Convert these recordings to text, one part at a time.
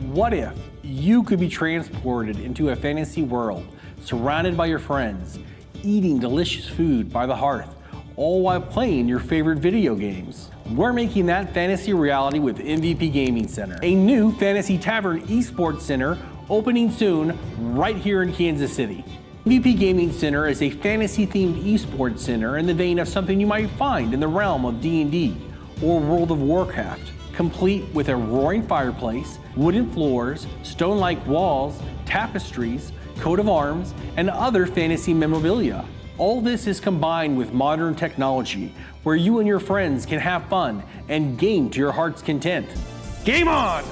What if you could be transported into a fantasy world, surrounded by your friends, eating delicious food by the hearth, all while playing your favorite video games? We're making that fantasy reality with MVP Gaming Center, a new Fantasy Tavern esports center opening soon right here in Kansas City. MVP Gaming Center is a fantasy-themed esports center in the vein of something you might find in the realm of D&D or World of Warcraft, complete with a roaring fireplace, wooden floors, stone-like walls, tapestries, coat of arms, and other fantasy memorabilia. All this is combined with modern technology, where you and your friends can have fun and game to your heart's content. Game on!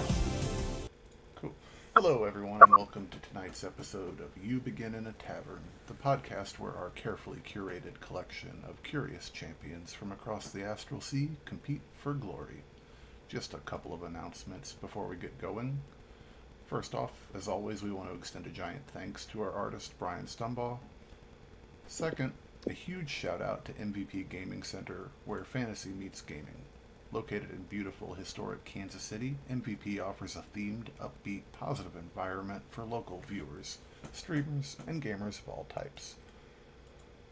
Cool. Hello everyone and welcome to tonight's episode of You Begin in a Tavern, the podcast where our carefully curated collection of curious champions from across the astral sea compete for glory. Just a couple of announcements before we get going. First off, as always, we want to extend a giant thanks to our artist Brian Stumbaugh. Second, a huge shout out to MVP Gaming Center, where fantasy meets gaming. Located in beautiful, historic Kansas City, MVP offers a themed, upbeat, positive environment for local viewers, streamers, and gamers of all types.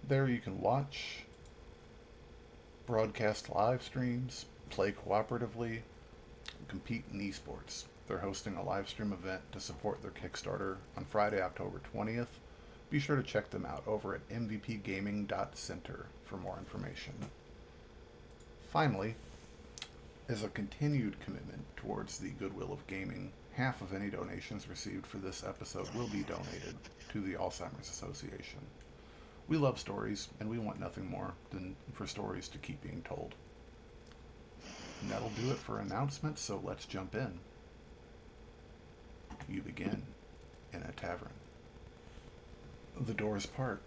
There you can watch, broadcast live streams, play cooperatively, and compete in esports. They're hosting a live stream event to support their Kickstarter on Friday, October 20th. Be sure to check them out over at mvpgaming.center for more information. Finally, as a continued commitment towards the goodwill of gaming, half of any donations received for this episode will be donated to the Alzheimer's Association. We love stories, and we want nothing more than for stories to keep being told. And that'll do it for announcements, so let's jump in. You begin in a tavern. The doors part,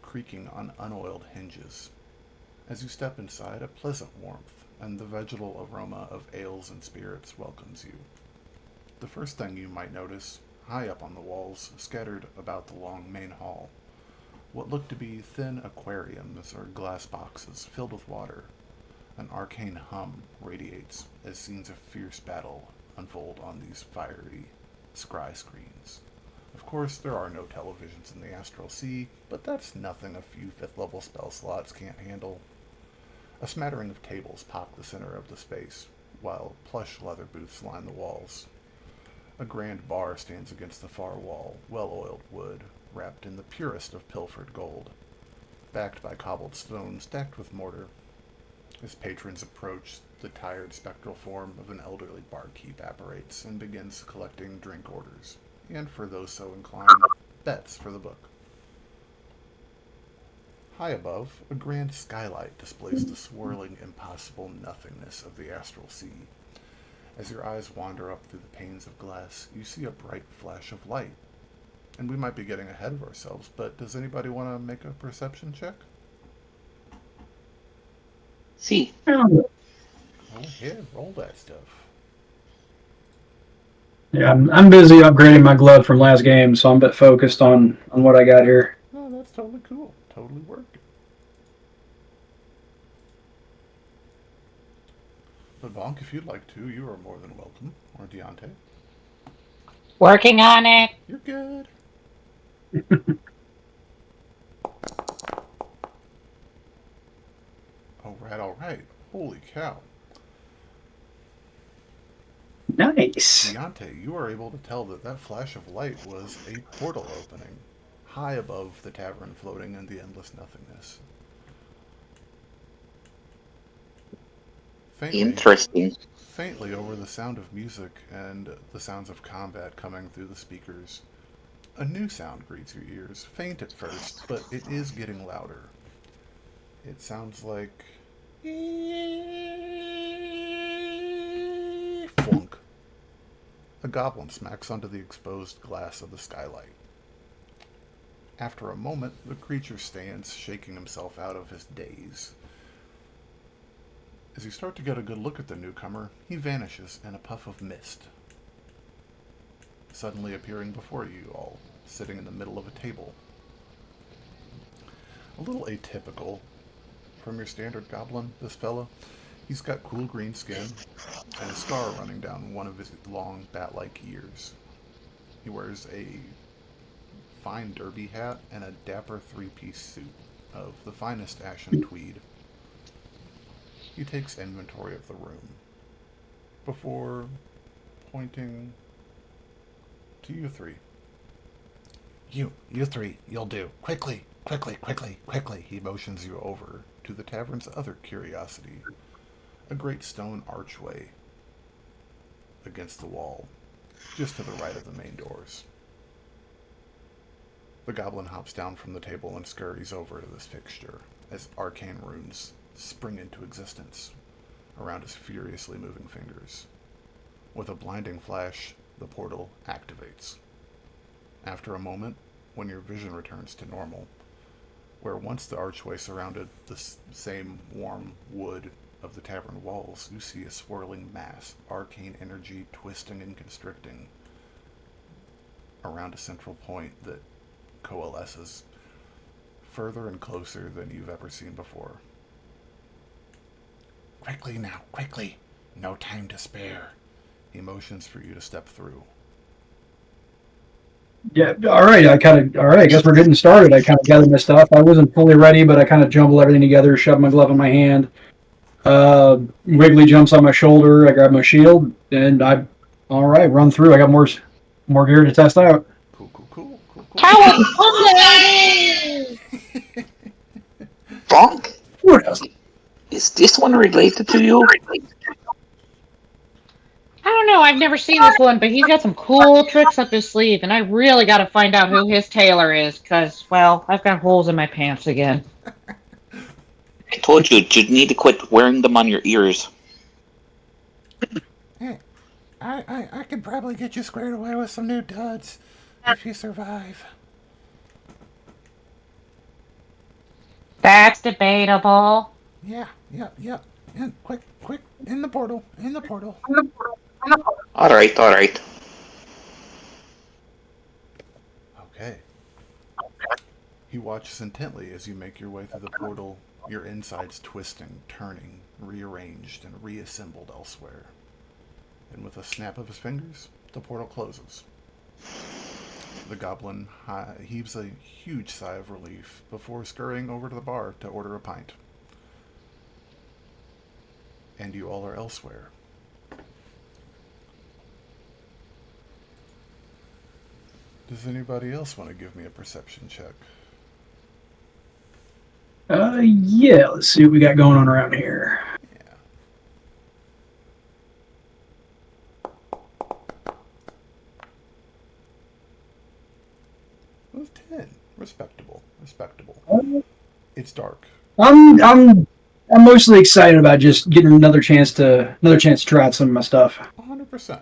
creaking on unoiled hinges. As you step inside, a pleasant warmth and the vegetal aroma of ales and spirits welcomes you. The first thing you might notice, high up on the walls, scattered about the long main hall, what look to be thin aquariums or glass boxes filled with water. An arcane hum radiates as scenes of fierce battle unfold on these fiery scry screens. Of course, there are no televisions in the Astral Sea, but that's nothing a few 5th level spell slots can't handle. A smattering of tables pock the center of the space, while plush leather booths line the walls. A grand bar stands against the far wall, well-oiled wood, wrapped in the purest of pilfered gold, backed by cobbled stone stacked with mortar. As patrons approach, the tired spectral form of an elderly barkeep apparates and begins collecting drink orders, and for those so inclined, bets for the book. High above, a grand skylight displays the swirling, impossible nothingness of the astral sea. As your eyes wander up through the panes of glass, you see a bright flash of light. And we might be getting ahead of ourselves, but does anybody want to make a perception check? See. Go ahead, roll that stuff. Yeah, I'm busy upgrading my glove from last game, so I'm a bit focused on what I got here. Oh, that's totally cool. Totally working. But Bhonk, if you'd like to, you are more than welcome. Or Diante. Working on it. You're good. All right. Holy cow. Nice. Diante, you are able to tell that flash of light was a portal opening, high above the tavern floating in the endless nothingness. Interesting. Faintly over the sound of music and the sounds of combat coming through the speakers, a new sound greets your ears, faint at first, but it is getting louder. It sounds like... Bhonk. A goblin smacks onto the exposed glass of the skylight. After a moment, the creature stands, shaking himself out of his daze. As you start to get a good look at the newcomer, he vanishes in a puff of mist, suddenly appearing before you all, sitting in the middle of a table. A little atypical from your standard goblin, this fellow. He's got cool green skin and a scar running down one of his long bat-like ears. He wears a fine derby hat and a dapper three-piece suit of the finest ashen tweed. He takes inventory of the room before pointing to you three. You three, you'll do. Quickly, quickly, quickly, quickly. He motions you over to the tavern's other curiosity, a great stone archway against the wall, just to the right of the main doors. The goblin hops down from the table and scurries over to this fixture as arcane runes spring into existence around his furiously moving fingers. With a blinding flash, the portal activates. After a moment, when your vision returns to normal, where once the archway surrounded the same warm wood of the tavern walls, you see a swirling mass, arcane energy twisting and constricting around a central point that coalesces further and closer than you've ever seen before. Quickly now, quickly! No time to spare. He motions for you to step through. Yeah, all right. I guess we're getting started. I kind of gathered my stuff. I wasn't fully ready, but I kind of jumbled everything together, shoved my glove in my hand. Wiggly jumps on my shoulder. I grab my shield, and all right, run through. I got more gear to test out. Cool. Cowabunga! Bhonk, What else? is this one related to you? I don't know. I've never seen this one, but he's got some cool tricks up his sleeve, and I really got to find out who his tailor is, because, well, I've got holes in my pants again. I told you you'd need to quit wearing them on your ears. Hey, I could probably get you squared away with some new duds if you survive. That's debatable. Yeah. And quick, in the portal. Alright. Okay. He watches intently as you make your way through the portal, your insides twisting, turning, rearranged, and reassembled elsewhere. And with a snap of his fingers, the portal closes. The goblin heaves a huge sigh of relief before scurrying over to the bar to order a pint. And you all are elsewhere. Does anybody else want to give me a perception check? Yeah. Let's see what we got going on around here. Yeah. It was 10. Respectable. It's dark. I'm mostly excited about just getting another chance to try out some of my stuff. 100%.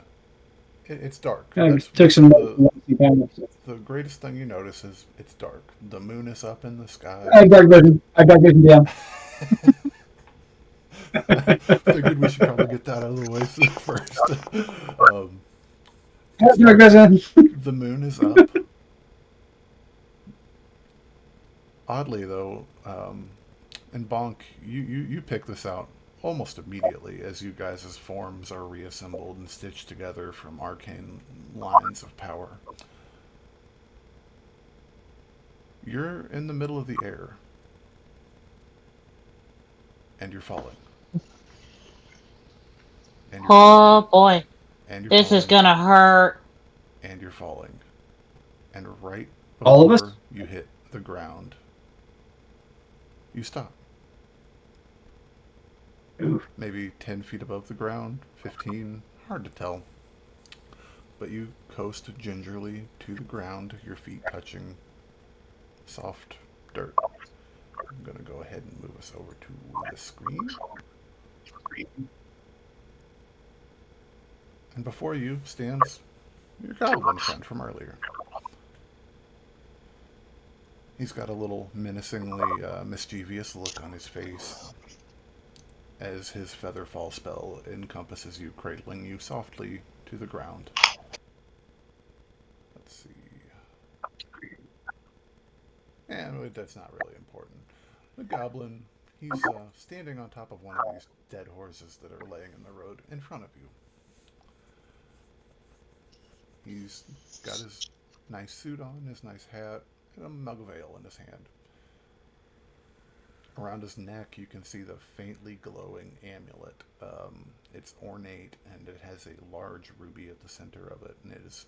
It's dark. I took some. The greatest thing you notice is it's dark. The moon is up in the sky. I got vision down. Figured we should probably get that out of the way first. The moon is up. Oddly, though, and Bhonk, you pick this out almost immediately as you guys' forms are reassembled and stitched together from arcane lines of power. You're in the middle of the air. And you're falling. And Oh boy, and you're this falling, is gonna hurt. and you're falling. And right All of before us? you hit the ground, you stop. Oof. Maybe 10 feet above the ground, 15, hard to tell. But you coast gingerly to the ground, your feet touching soft dirt. I'm going to go ahead and move us over to the screen. And before you stands your goblin friend from earlier. He's got a little menacingly mischievous look on his face as his Featherfall spell encompasses you, cradling you softly to the ground. Let's see. And that's not really important. The goblin, He's standing on top of one of these dead horses that are laying in the road in front of you. He's got his nice suit on, his nice hat, and a mug of ale in his hand. Around his neck, you can see the faintly glowing amulet. It's ornate, and it has a large ruby at the center of it, and it is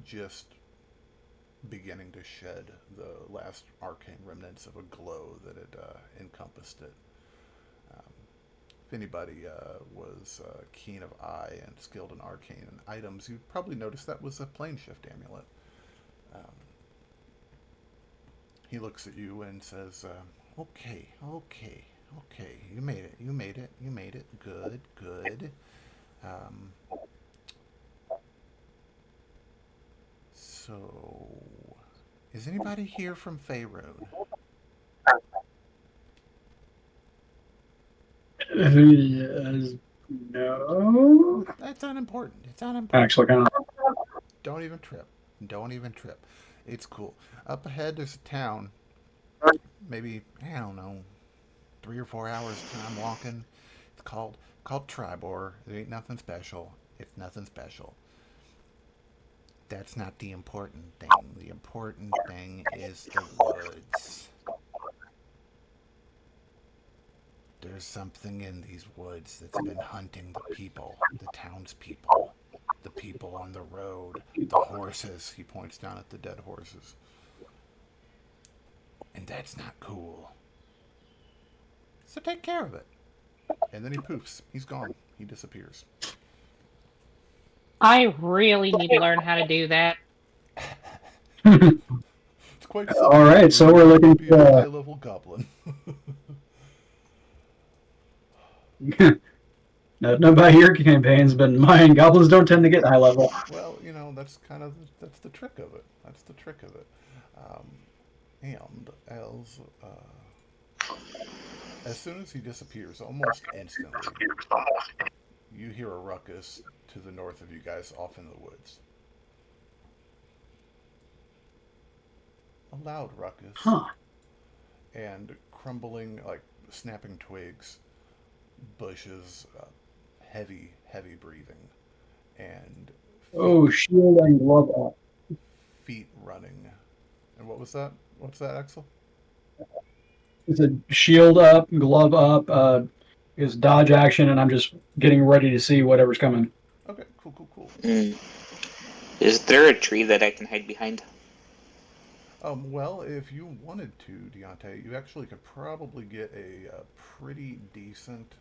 just beginning to shed the last arcane remnants of a glow that had encompassed it. If anybody was keen of eye and skilled in arcane items, you'd probably notice that was a plane shift amulet. He looks at you and says, okay, you made it, good. So, is anybody here from Faerun? No. That's unimportant. It's unimportant. Actually, kind of. Don't even trip. It's cool. Up ahead, there's a town. Maybe, I don't know, 3 or 4 hours time walking. It's called Tribor. There ain't nothing special. It's nothing special. That's not the important thing. The important thing is the woods. There's something in these woods that's been hunting the people, the townspeople, the people on the road, the horses. He points down at the dead horses. And that's not cool. So take care of it. And then he poofs. He's gone. He disappears. I really need to learn how to do that. It's quite simple. All right, so we're looking for a high-level goblin. No, about your campaigns, but mine, goblins don't tend to get high level. Well, that's that's the trick of it. And as soon as he disappears, almost instantly, you hear a ruckus to the north of you guys off in the woods. A loud ruckus. Huh. And crumbling, like snapping twigs, bushes, heavy breathing, and Oh, shield and glove up. feet running. And what was that? What's that, Axel? It's a shield up, glove up, is dodge action, and I'm just getting ready to see whatever's coming. Okay, cool. Is there a tree that I can hide behind? Well, if you wanted to, Diante, you actually could probably get a pretty decent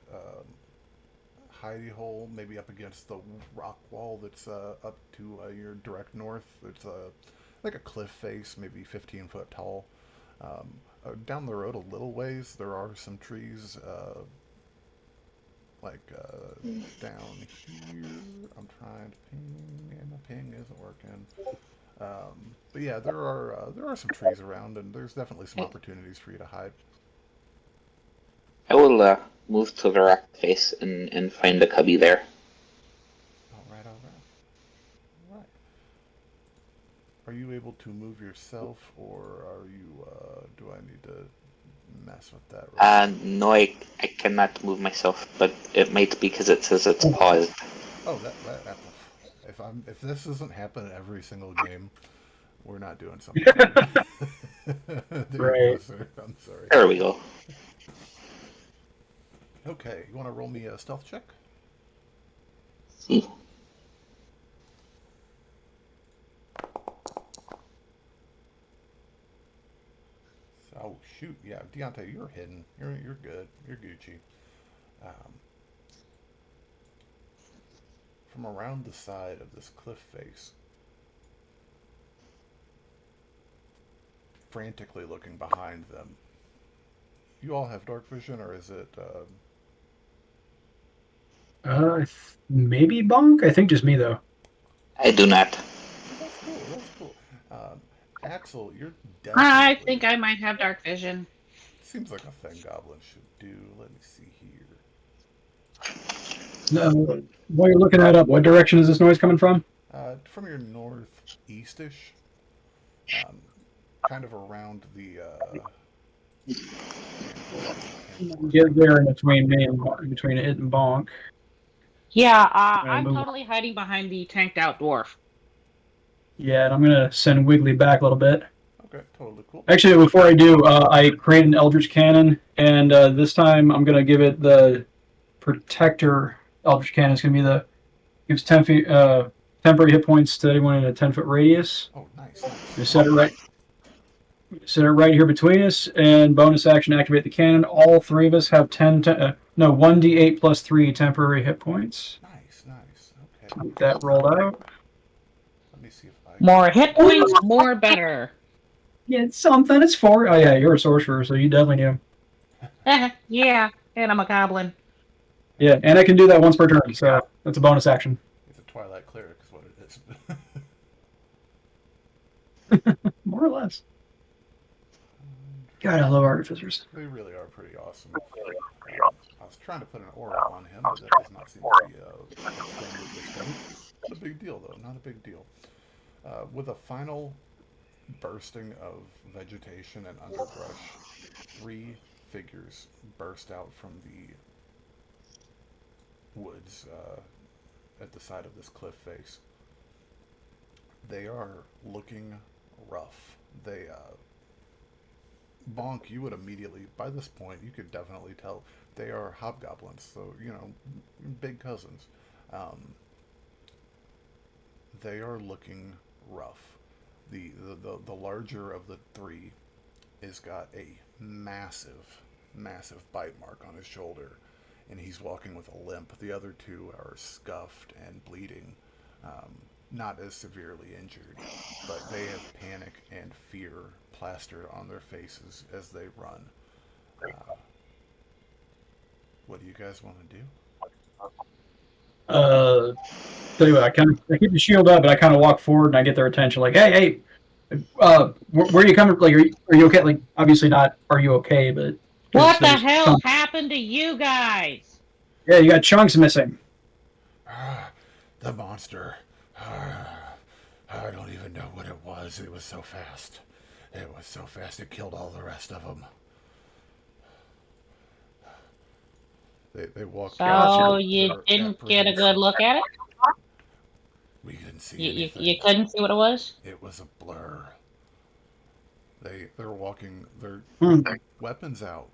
hidey hole, maybe up against the rock wall that's up to your direct north. It's like a cliff face, maybe 15 foot tall. Down the road a little ways, there are some trees, down here. I'm trying to ping, and my ping isn't working. But yeah, there are some trees around, and there's definitely some opportunities for you to hide. I will move to the rock face and find a cubby there. All right. Are you able to move yourself, or are you? Do I need to mess with that? No, I cannot move myself, but it might be because it says it's paused. Oh, that if this doesn't happen every single game, we're not doing something. There Right. you go, sir. I'm sorry. There we go. Okay, you want to roll me a stealth check? See. Oh shoot, yeah, Diante, you're hidden. You're good. You're Gucci. From around the side of this cliff face, frantically looking behind them. You all have dark vision, or is it? Maybe Bhonk? I think just me, though. I do not. That's cool. Axel, you're definitely... I think I might have dark vision. Seems like a thing goblins should do. Let me see here. While you're looking that up, what direction is this noise coming from? From your northeast-ish. Kind of around the Get there in between me and between it and Bonk. Yeah, Gonna I'm move. totally hiding behind the tanked out dwarf. Yeah, and I'm gonna send Wiggly back a little bit. Okay, totally cool. Actually, before I do, I create an Eldritch Cannon, and this time I'm gonna give it the Protector Eldritch Cannon. It's gonna be the gives 10 feet temporary hit points to anyone in a 10-foot radius. Oh, nice, nice. Just set it right. Set it right here between us, and bonus action activate the cannon. All three of us have 1d8 plus 3 temporary hit points. Nice, nice. Okay. Get that rolled out. Let me see if I More hit points, more better. Yeah, it's something. It's 4. Oh yeah, you're a sorcerer, so you definitely do. Yeah, and I'm a goblin. Yeah, and I can do that once per turn, so that's a bonus action. It's a Twilight Cleric is what it is. More or less. God, I love artificers. They really are pretty awesome. I was trying to put an aura on him, but that does not seem to be a thing with this game. Not a big deal, though. Not a big deal. With a final bursting of vegetation and underbrush, 3 figures burst out from the woods at the side of this cliff face. They are looking rough. They, Bhonk, you would immediately, by this point, you could definitely tell they are hobgoblins, so, you know, big cousins. They are looking rough. The larger of the 3 has got a massive bite mark on his shoulder, and he's walking with a limp. The other 2 are scuffed and bleeding, not as severely injured, but they have panic and fear plastered on their faces as they run. What do you guys want to do? Tell you what, I keep the shield up, but I kind of walk forward and I get their attention. Like, hey, where are you coming? Like, are you okay? Like, obviously not. Are you okay? But What the hell happened to you guys? Yeah, you got chunks missing. The monster. I don't even know what it was. It was so fast. It was so fast it killed all the rest of them. They walked out. So you didn't get a good look at it? We didn't see anything. You couldn't see what it was? It was a blur. They're walking their weapons out.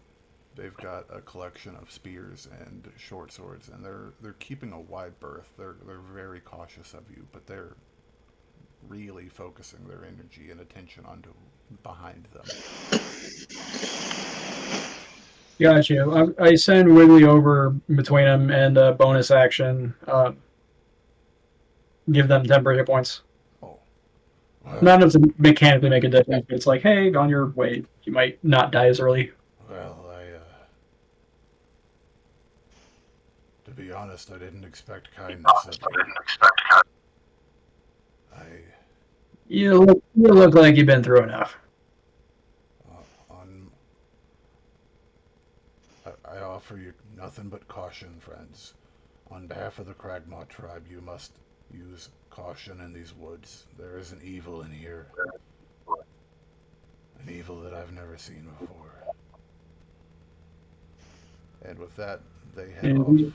They've got a collection of spears and short swords, and they're keeping a wide berth. They're very cautious of you, but they're really focusing their energy and attention onto behind them. Gotcha. I send Wiggly over between them and bonus action. Give them temporary hit points. Oh. Not enough to mechanically make a difference, but it's like, hey, on your way. You might not die as early. Well, to be honest, I didn't expect kindness of you. You look like you've been through enough. I offer you nothing but caution, friends. On behalf of the Kragmaw tribe, you must use caution in these woods. There is an evil in here. An evil that I've never seen before. And with that, they head off.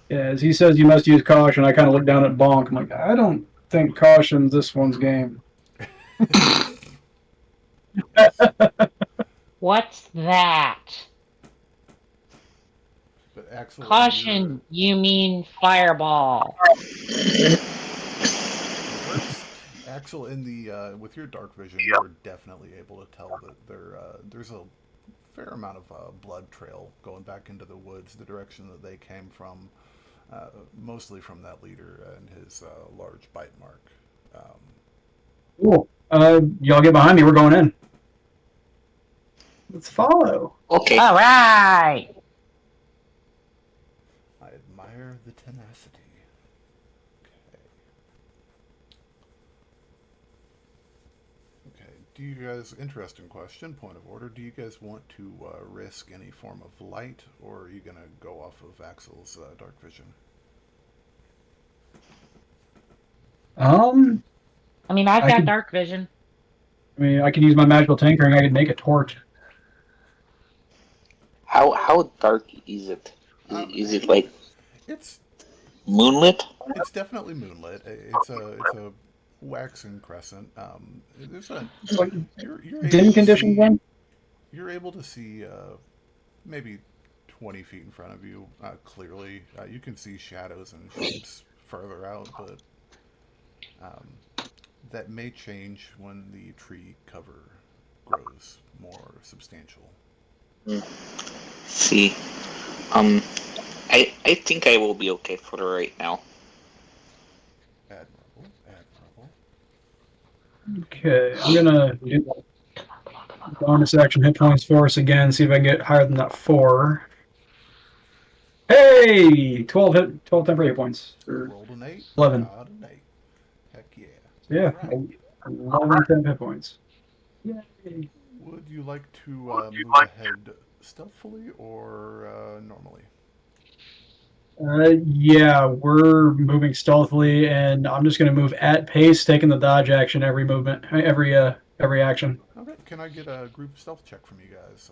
Yeah, as he says you must use caution, I kind of look down at Bhonk. I'm like, I don't think caution's this one's game. What's that? But Axel, Caution, you mean fireball. Axel, in the with your dark vision, you're definitely able to tell that there's a fair amount of blood trail going back into the woods, the direction that they came from, mostly from that leader and his large bite mark. Cool. Y'all get behind me. We're going in. Let's follow. Okay. All right. I admire the tenacity. Okay. Do you guys, interesting question, point of order, do you guys want to risk any form of light, or are you going to go off of Axel's dark vision? I mean, I've got dark vision. I mean, I could use my magical tinkering. I could make a torch. How dark is it? Is it like It's moonlit? it's definitely moonlit. It's a waxing crescent. There's a It's like you're able dim to conditions see then. maybe 20 feet in front of you clearly. You can see shadows and shapes further out, but um, that may change when the tree cover grows more substantial. Hmm. See, um, I think I will be okay for the right now. Admirable, admirable. Okay, I'm gonna do bonus action hit points for us again. See if I can get higher than that 4. Hey, 12 temporary hit points. Or Rolled an 8, 11. got an 8. Heck yeah. So yeah, All right. 11 temp hit points. Yay. Would you like to move ahead stealthily or normally? Yeah, we're moving stealthily, and I'm just gonna move at pace, taking the dodge action every movement, every action. Okay, can I get a group stealth check from you guys?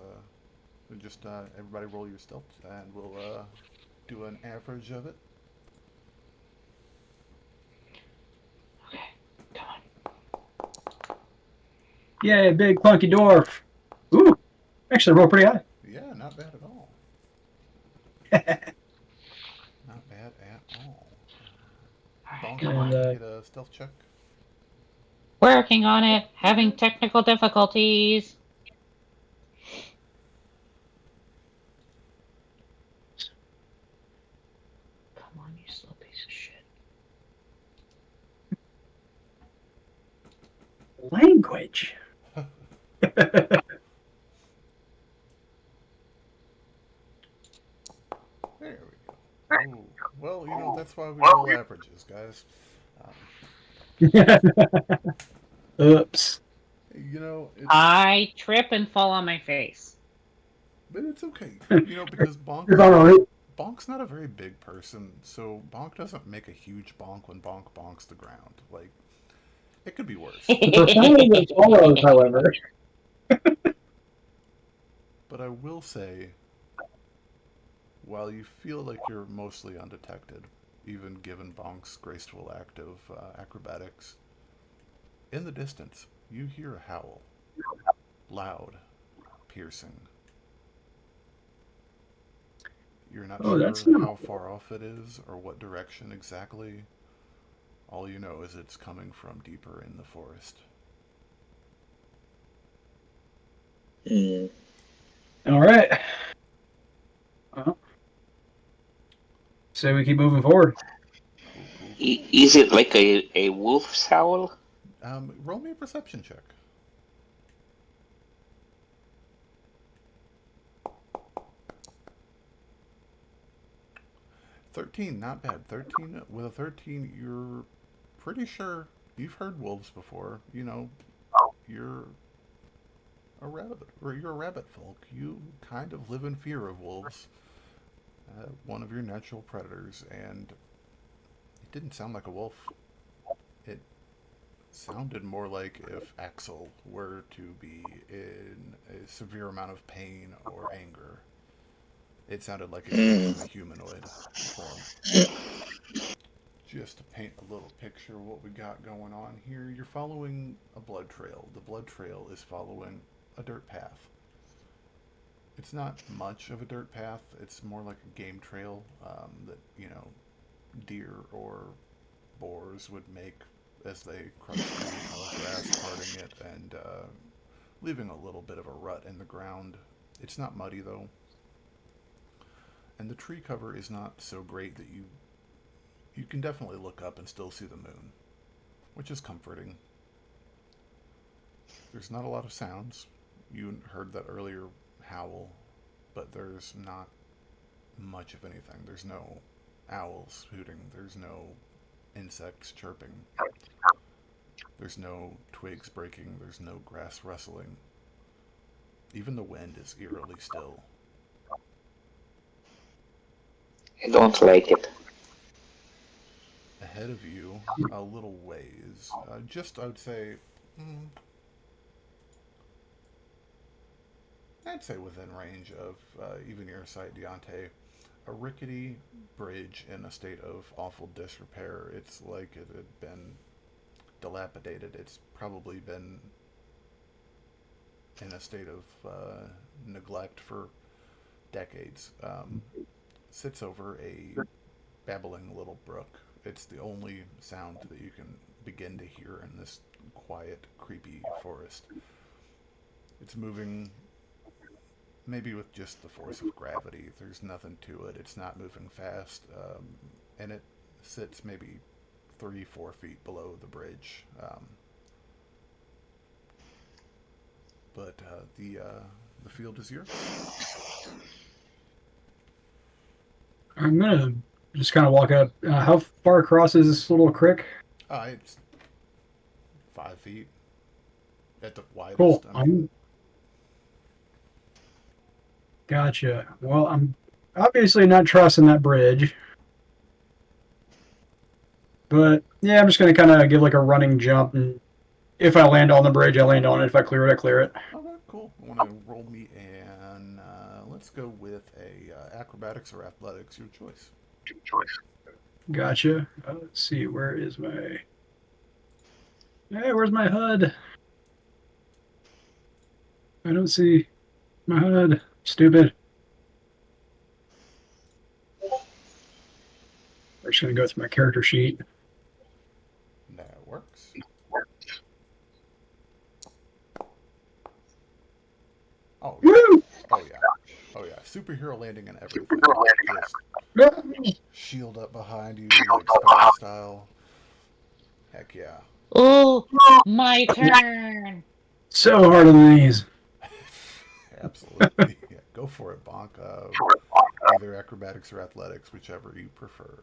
Just everybody roll your stealth, and we'll do an average of it. Yay, big funky dwarf. Ooh, actually roll pretty high. Yeah, not bad at all. Not bad at all. Bhonk, And, can you get a stealth check? Working on it. Having technical difficulties. Come on, you slow piece of shit. language. There we go. Ooh, well, that's why we roll averages, guys. Oops. It's, I trip and fall on my face. but it's okay. Because You're all right. Bonk's not a very big person, so Bonk doesn't make a huge bonk when Bonk bonks the ground. Like, it could be worse. The profanity that follows, however. But I will say, while you feel like you're mostly undetected, even given Bonk's graceful act of acrobatics, in the distance, you hear a howl. Loud, piercing. You're not That's sure not how far off it is or what direction exactly. All you know is it's coming from deeper in the forest. all right. Well, so we keep moving forward. Cool. Is it like a wolf's howl? Roll me a perception check. $13, not bad. 13 with a 13, you're pretty sure you've heard wolves before. You're you're a rabbit folk. You kind of live in fear of wolves. One of your natural predators, and it didn't sound like a wolf. It sounded more like if Axel were to be in a severe amount of pain or anger. It sounded like it came from a humanoid form. Just to paint a little picture of what we got going on here, you're following a blood trail. The blood trail is following a dirt path. It's not much of a dirt path. It's more like a game trail that, deer or boars would make as they crunch through the tall grass, parting it and leaving a little bit of a rut in the ground. It's not muddy, though. And the tree cover is not so great that you can definitely look up and still see the moon, which is comforting. There's not a lot of sounds. You heard that earlier howl, but there's not much of anything. There's no owls hooting. There's no insects chirping. There's no twigs breaking. There's no grass rustling. Even the wind is eerily still. I don't like it. Ahead of you, a little ways, just I would say I'd say within range of even your sight, Diante. A rickety bridge in a state of awful disrepair. It's like it had been dilapidated. It's probably been in a state of neglect for decades. Sits over a babbling little brook. It's the only sound that you can begin to hear in this quiet, creepy forest. It's moving maybe with just the force of gravity. There's nothing to it. It's not moving fast. And it sits maybe 3-4 feet below the bridge. But the field is yours. I'm gonna just kind of walk up. How far across is this little creek? It's 5 feet at the widest. Cool. I mean, Gotcha. Well, I'm obviously not trusting that bridge. But yeah, I'm just gonna kind of give like a running jump, and if I land on the bridge, I land on it. If I clear it, I clear it. okay, cool. I want to roll me and let's go with a acrobatics or athletics, your choice. Gotcha. Let's see. Where is my? Hey, where's my HUD? I don't see my HUD. Stupid. I'm just gonna go through my character sheet. That works. Oh yeah. Woo! Oh yeah. Oh yeah. Superhero landing and everything. Just shield up behind you like Spider style. Heck yeah. Oh, my turn. So hard on these. Absolutely. Yeah, go for it, Bhonk. Either acrobatics or athletics, whichever you prefer.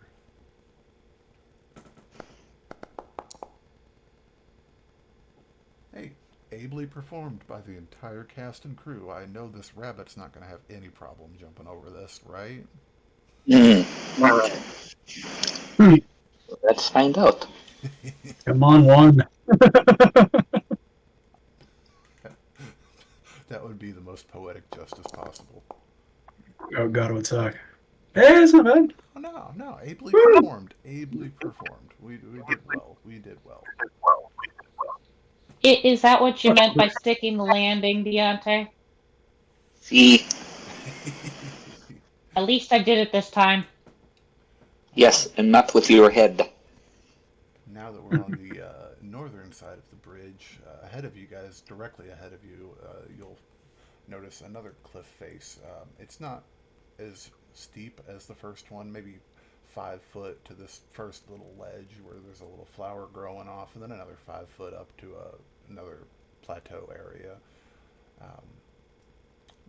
Hey, ably performed by the entire cast and crew. I know this rabbit's not going to have any problem jumping over this, right? Let's find out. Come on, one. That would be the most poetic justice possible. Oh god, it would suck. Hey, it's not bad. Oh, no, ably performed. Ably performed. We did well. We did well. Is that what you meant by sticking the landing, Diante? See, At least I did it this time. yes, and not with your head. Now that we're on the northern side of the bridge, ahead of you guys, directly ahead of you, you'll notice another cliff face. It's not as steep as the first one, maybe 5 foot to this first little ledge where there's a little flower growing off, and then another 5 foot up to another plateau area.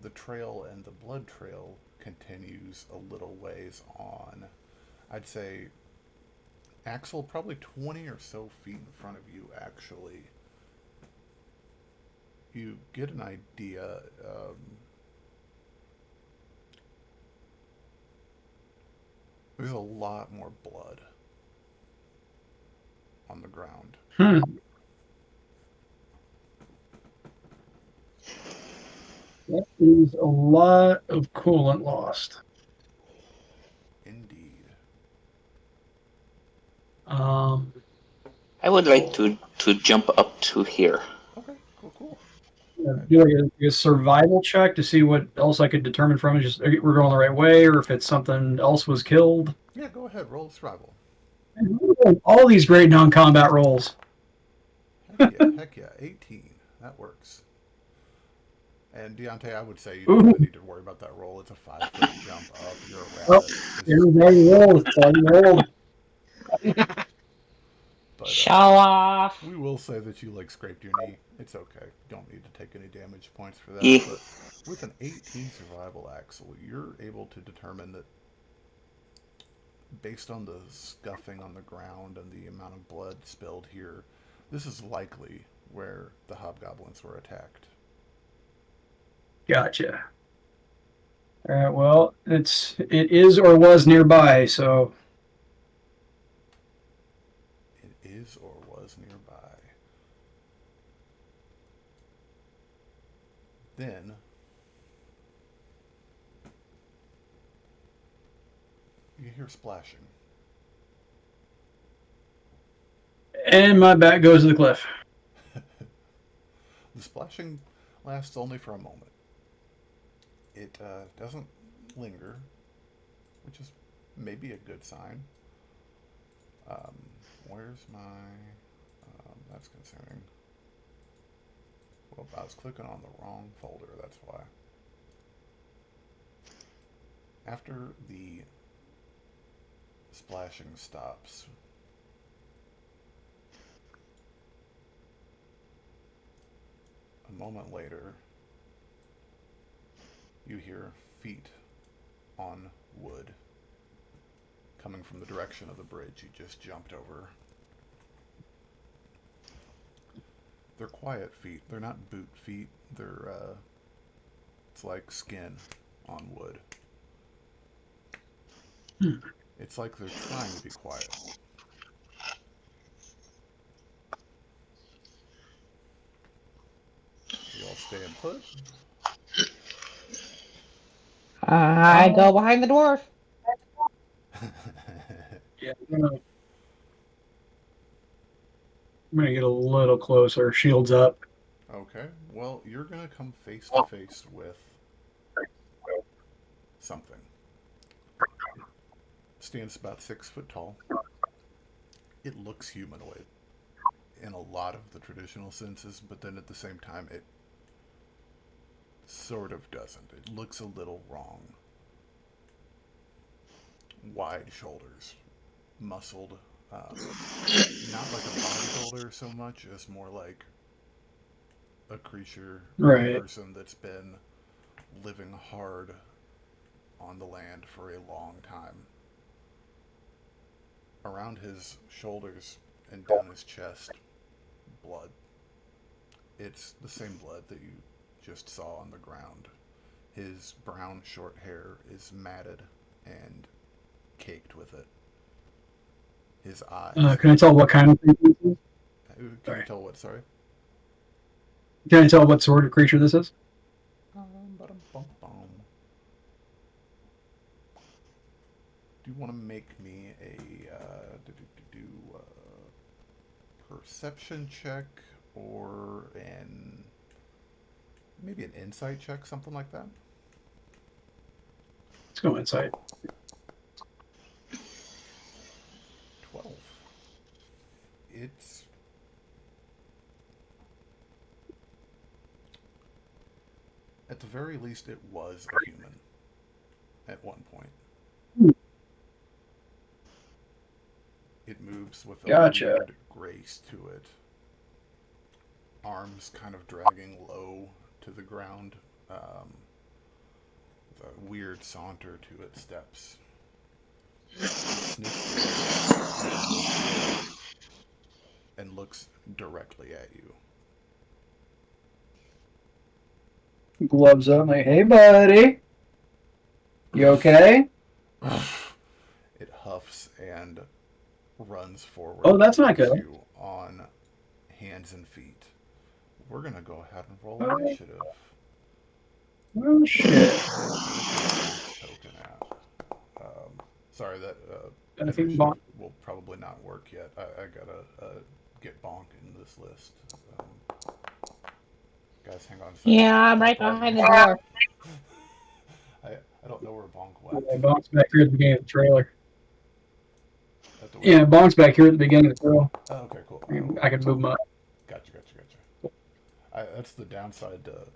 The trail and the blood trail continues a little ways on. I'd say, Axel, probably 20 or so feet in front of you, actually. You get an idea. There's a lot more blood on the ground. That is a lot of coolant lost. Indeed. I would like to jump up to here. Okay, cool. Do like a survival check to see what else I could determine from it. Just we're going the right way, or if it's something else was killed. Yeah, go ahead. Roll survival. All these great non-combat rolls. Heck yeah. 18. That works. And Diante, I would say you don't really need to worry about that roll. It's a 5 foot jump up. You're a rabbit. Everybody rolled. But, Show off. we will say that you scraped your knee. It's okay. You don't need to take any damage points for that. Yeah. But with an 18 survival, Axel, you're able to determine that based on the scuffing on the ground and the amount of blood spilled here, this is likely where the hobgoblins were attacked. Gotcha. All right. Well, it is or was nearby, so. It is or was nearby. Then You hear splashing. And my back goes to the cliff. The splashing lasts only for a moment. It doesn't linger, which is maybe a good sign. Where's my... that's concerning. Well, I was clicking on the wrong folder, that's why. After the splashing stops, a moment later, you hear feet on wood coming from the direction of the bridge you just jumped over. They're quiet feet. They're not boot feet. They're, it's like skin on wood. It's like they're trying to be quiet. You all staying put? I go behind the dwarf. Yeah, I'm gonna get a little closer. Shields up. Okay, well, you're gonna come face to face with something. Stands about 6 foot tall. It looks humanoid in a lot of the traditional senses, but then at the same time, it sort of doesn't. It looks a little wrong. Wide shoulders, muscled, not like a bodybuilder so much as more like a creature, Right. a person that's been living hard on the land for a long time. Around his shoulders and down his chest, blood. It's the same blood that you just saw on the ground. His brown short hair is matted and caked with it. His eyes. Can I tell what kind of creature this is? Can you tell what? Sorry. Can I tell what sort of creature this is? Do you want to make me a perception check or maybe an insight check, something like that? Let's go inside. 12. It's at the very least it was a human at one point. It moves with a weird grace to it. Arms kind of dragging low to the ground. With a weird saunter to its steps. Sniffs and looks directly at you. Gloves up, like, hey buddy, you okay? It huffs and runs forward. Oh, that's not towards good. You on hands and feet. We're gonna go ahead and roll initiative. Oh shit! Token at. Sorry, that I think initiative will probably not work yet. I gotta get Bhonk in this list. Guys, hang on a second. Yeah, I'm right behind the dwarf. I don't know where Bhonk went. Yeah, Bonk's back here at the beginning of the trailer. Yeah, Bonk's back here at the beginning of the trailer. Oh, okay, cool. I can move him up. Gotcha. That's the downside to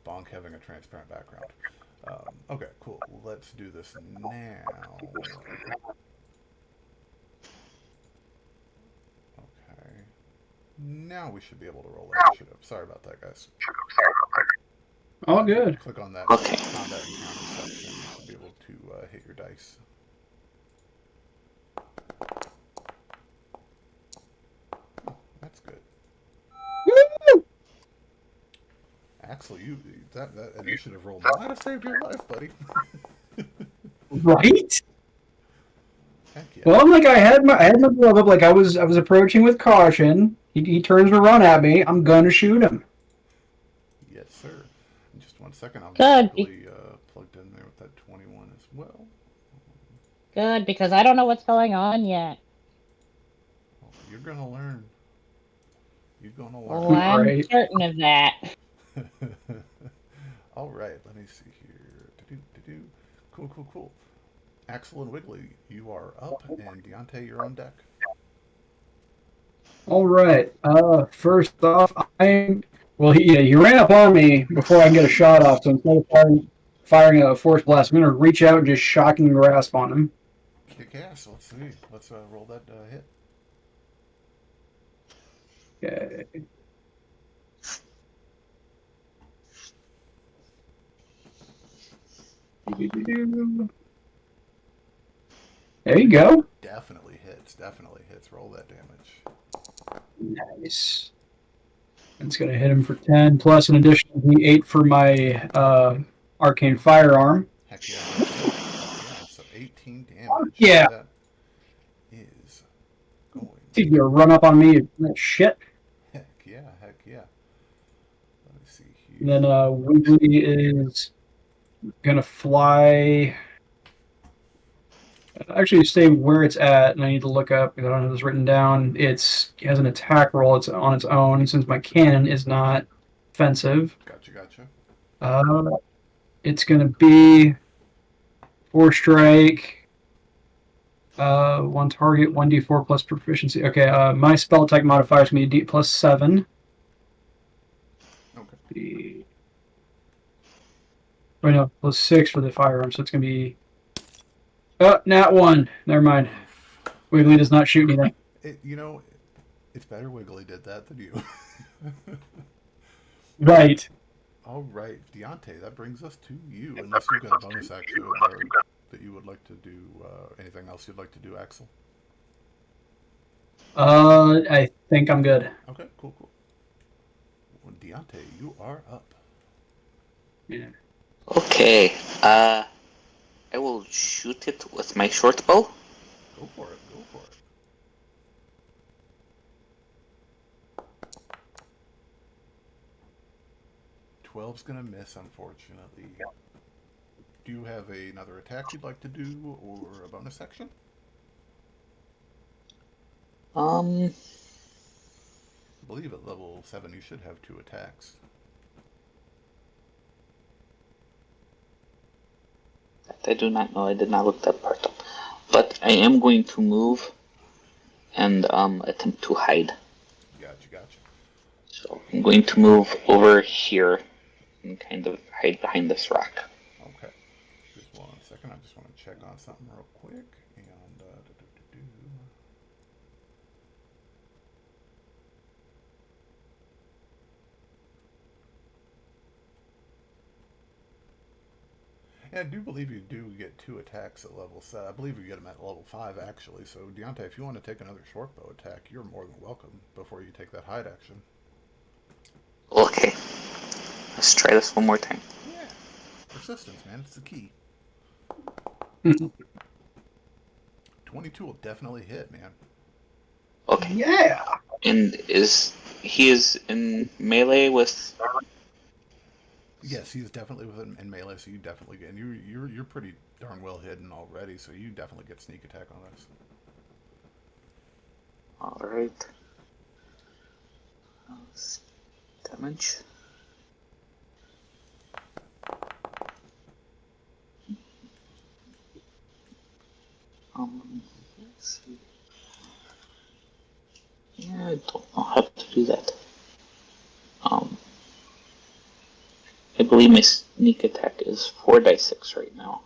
Bhonk having a transparent background. Okay, cool. Let's do this now. Okay. Now we should be able to roll initiative. Sorry about that, guys. All good. Click on that Okay. combat encounter section. You should be able to hit your dice. That's good. Woo! Axel, that initiative roll might have saved your life, buddy. Right? Heck yeah. Well, like I had my glove up, like I was approaching with caution. He turns to run at me. I'm gonna shoot him. Yes, sir. In just 1 second, I'll Good. quickly plugged in there with that 21 as well. good because I don't know what's going on yet. Well, you're gonna learn. You're gonna Oh, learn. I'm Right. certain of that. All right, let me see here. Do-do-do-do. Cool, cool, cool. Axel and Wiggly, you are up, and Diante, you're on deck. All right. First off, he ran up on me before I can get a shot off. So instead of firing a force blast, I'm gonna reach out and just shocking grasp on him. Kick ass. Let's see. Let's roll that hit. Okay. There you go. Definitely hits. Definitely hits. Roll that damage. Nice. It's gonna hit him for 10 plus an additional D8 for my arcane firearm. Heck yeah. Heck yeah. So 18 damage. Yeah. That is going. He's gonna run up on me. Shit. Heck yeah. Heck yeah. Let me see And here. then Wiggly is gonna fly. Actually, stay where it's at, and I need to look up because I don't have this written down. It has an attack roll. It's on its own since my cannon is not offensive. Gotcha. Uh, it's gonna be 4 strike. One target, 1d4 plus proficiency. Okay, my spell attack modifier is gonna be D plus 7. Okay. Oh no, plus 6 for the firearm, so it's gonna be. Oh, nat 1. Never mind. Wiggly does not shoot anything. It's better Wiggly did that than you. Right. All right, Diante, that brings us to you. Unless you've got a bonus action that you would like to do, anything else you'd like to do, Axel? I think I'm good. Okay, cool. Well, Diante, you are up. Yeah. Okay. I will shoot it with my short bow. Go for it. 12's gonna miss, unfortunately. Do you have another attack you'd like to do, or a bonus action? I believe at level 7 you should have 2 attacks. I do not know. I did not look that part up. But I am going to move and attempt to hide. Gotcha. So I'm going to move over here and kind of hide behind this rock. Okay. Just 1 second. I just want to check on something real quick. And Yeah, I do believe you do get 2 attacks at level 7. I believe you get them at level 5, actually. So, Diante, if you want to take another short bow attack, you're more than welcome before you take that hide action. Okay. Let's try this one more time. Yeah. Persistence, man. It's the key. 22 will definitely hit, man. Okay. Yeah. And he is in melee with? Yes, he's definitely in melee, so you definitely get. And you're pretty darn well hidden already, so you definitely get sneak attack on this. All right. Damage. Let's see. Yeah, I don't know how to do that. I believe my sneak attack is 4d6 right now.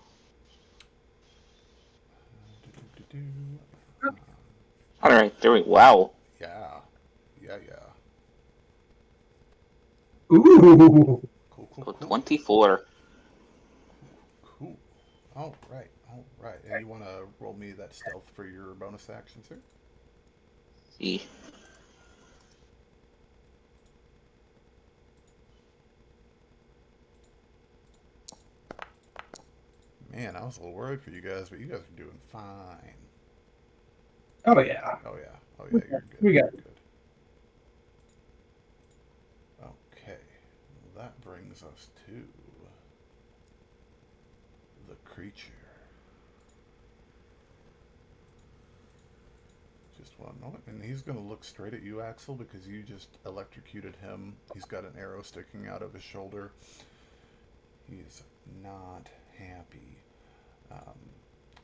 All right, there we go. Wow. Yeah. Ooh. Cool. So 24. Cool. All right. And you want to roll me that stealth for your bonus action, sir? See. Man, I was a little worried for you guys, but you guys are doing fine. Oh yeah. You're good. We got it. Good. Okay. Well, that brings us to the creature. one. Oh, and he's going to look straight at you, Axel, because you just electrocuted him. He's got an arrow sticking out of his shoulder. He's not happy.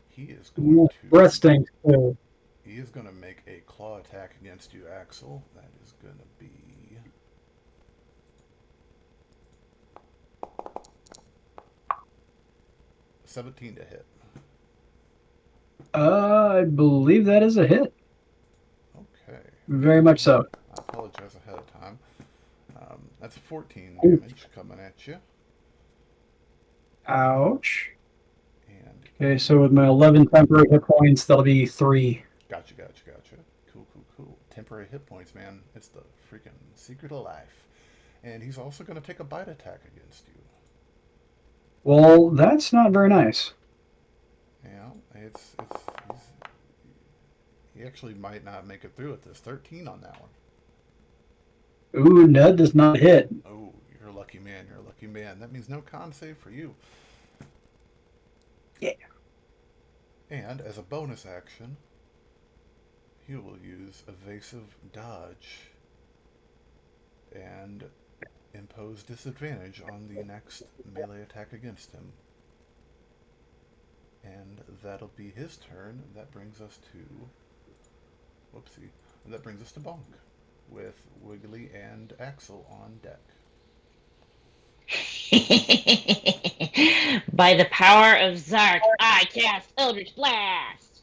He is going to... Breath stinks too. He is going to make a claw attack against you, Axel. That is going to be... $17 to hit. I believe that is a hit. Okay. Very much so. I apologize ahead of time. That's 14 damage coming at you. Ouch. And Okay, so with my 11 temporary hit points, that'll be 3. Gotcha. Cool. Temporary hit points, man. It's the freaking secret of life. And he's also going to take a bite attack against you. Well, that's not very nice. Yeah, he actually might not make it through with this. 13 on that one. Ooh, Ned does not hit. Oh, you're a lucky man. That means no con save for you. Yeah. And as a bonus action, he will use evasive dodge and impose disadvantage on the next melee attack against him. And that'll be his turn. That brings us to... Whoopsie. That brings us to Bhonk, with Wiggly and Axel on deck. By the power of Zark, I cast Eldritch Blast!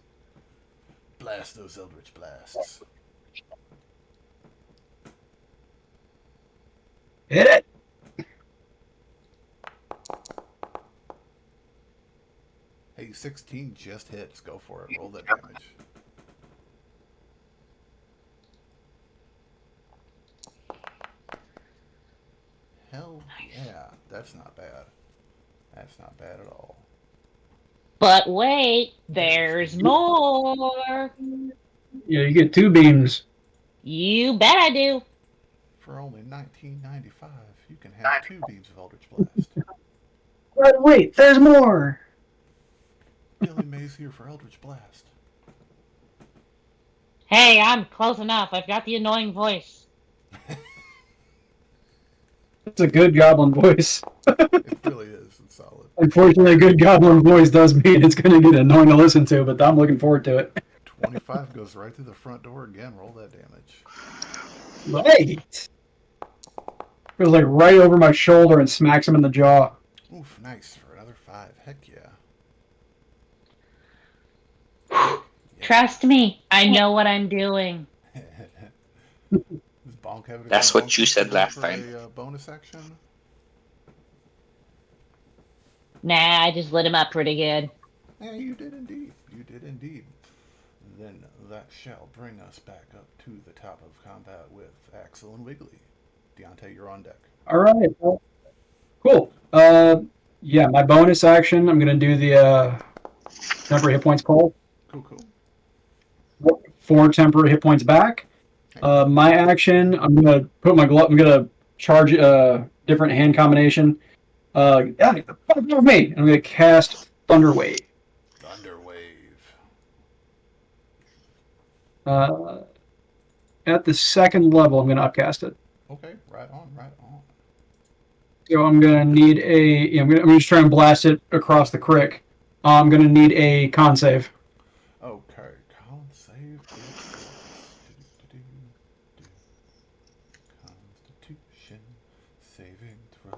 Blast those Eldritch Blasts. Hit it! Hey, 16 just hits. Go for it. Roll that damage. Hell yeah. That's not bad. That's not bad at all. But wait, there's more! Yeah, you get 2 beams. You bet I do! For only $19.95, you can have 2 beams of Eldritch Blast. But wait, there's more! Billy Mays here for Eldritch Blast. Hey, I'm close enough. I've got the annoying voice. It's a good goblin voice. It really is. It's solid. Unfortunately, a good goblin voice does mean it's going to get annoying to listen to, but I'm looking forward to it. 25 goes right through the front door again. Roll that damage. Right! Goes like right over my shoulder and smacks him in the jaw. Oof, nice. For another 5. Heck yeah. Trust me, I know what I'm doing. Does Bhonk have That's what you said last time. A bonus action? Nah, I just lit him up pretty good. Yeah, you did indeed. Then that shall bring us back up to the top of combat with Axel and Wiggly. Diante, you're on deck. Alright, well, cool. Yeah, my bonus action, I'm going to do the temporary hit points call. Cool. 4 temporary hit points back. My action, I'm going to put my glove, I'm going to charge a different hand combination. Get the fuck off me! I'm going to cast Thunder Wave. At the second level, I'm going to upcast it. Okay, right on. So I'm going to need a... I'm going to just try and blast it across the crick. I'm going to need a con save. Okay, con save. Constitution saving throw.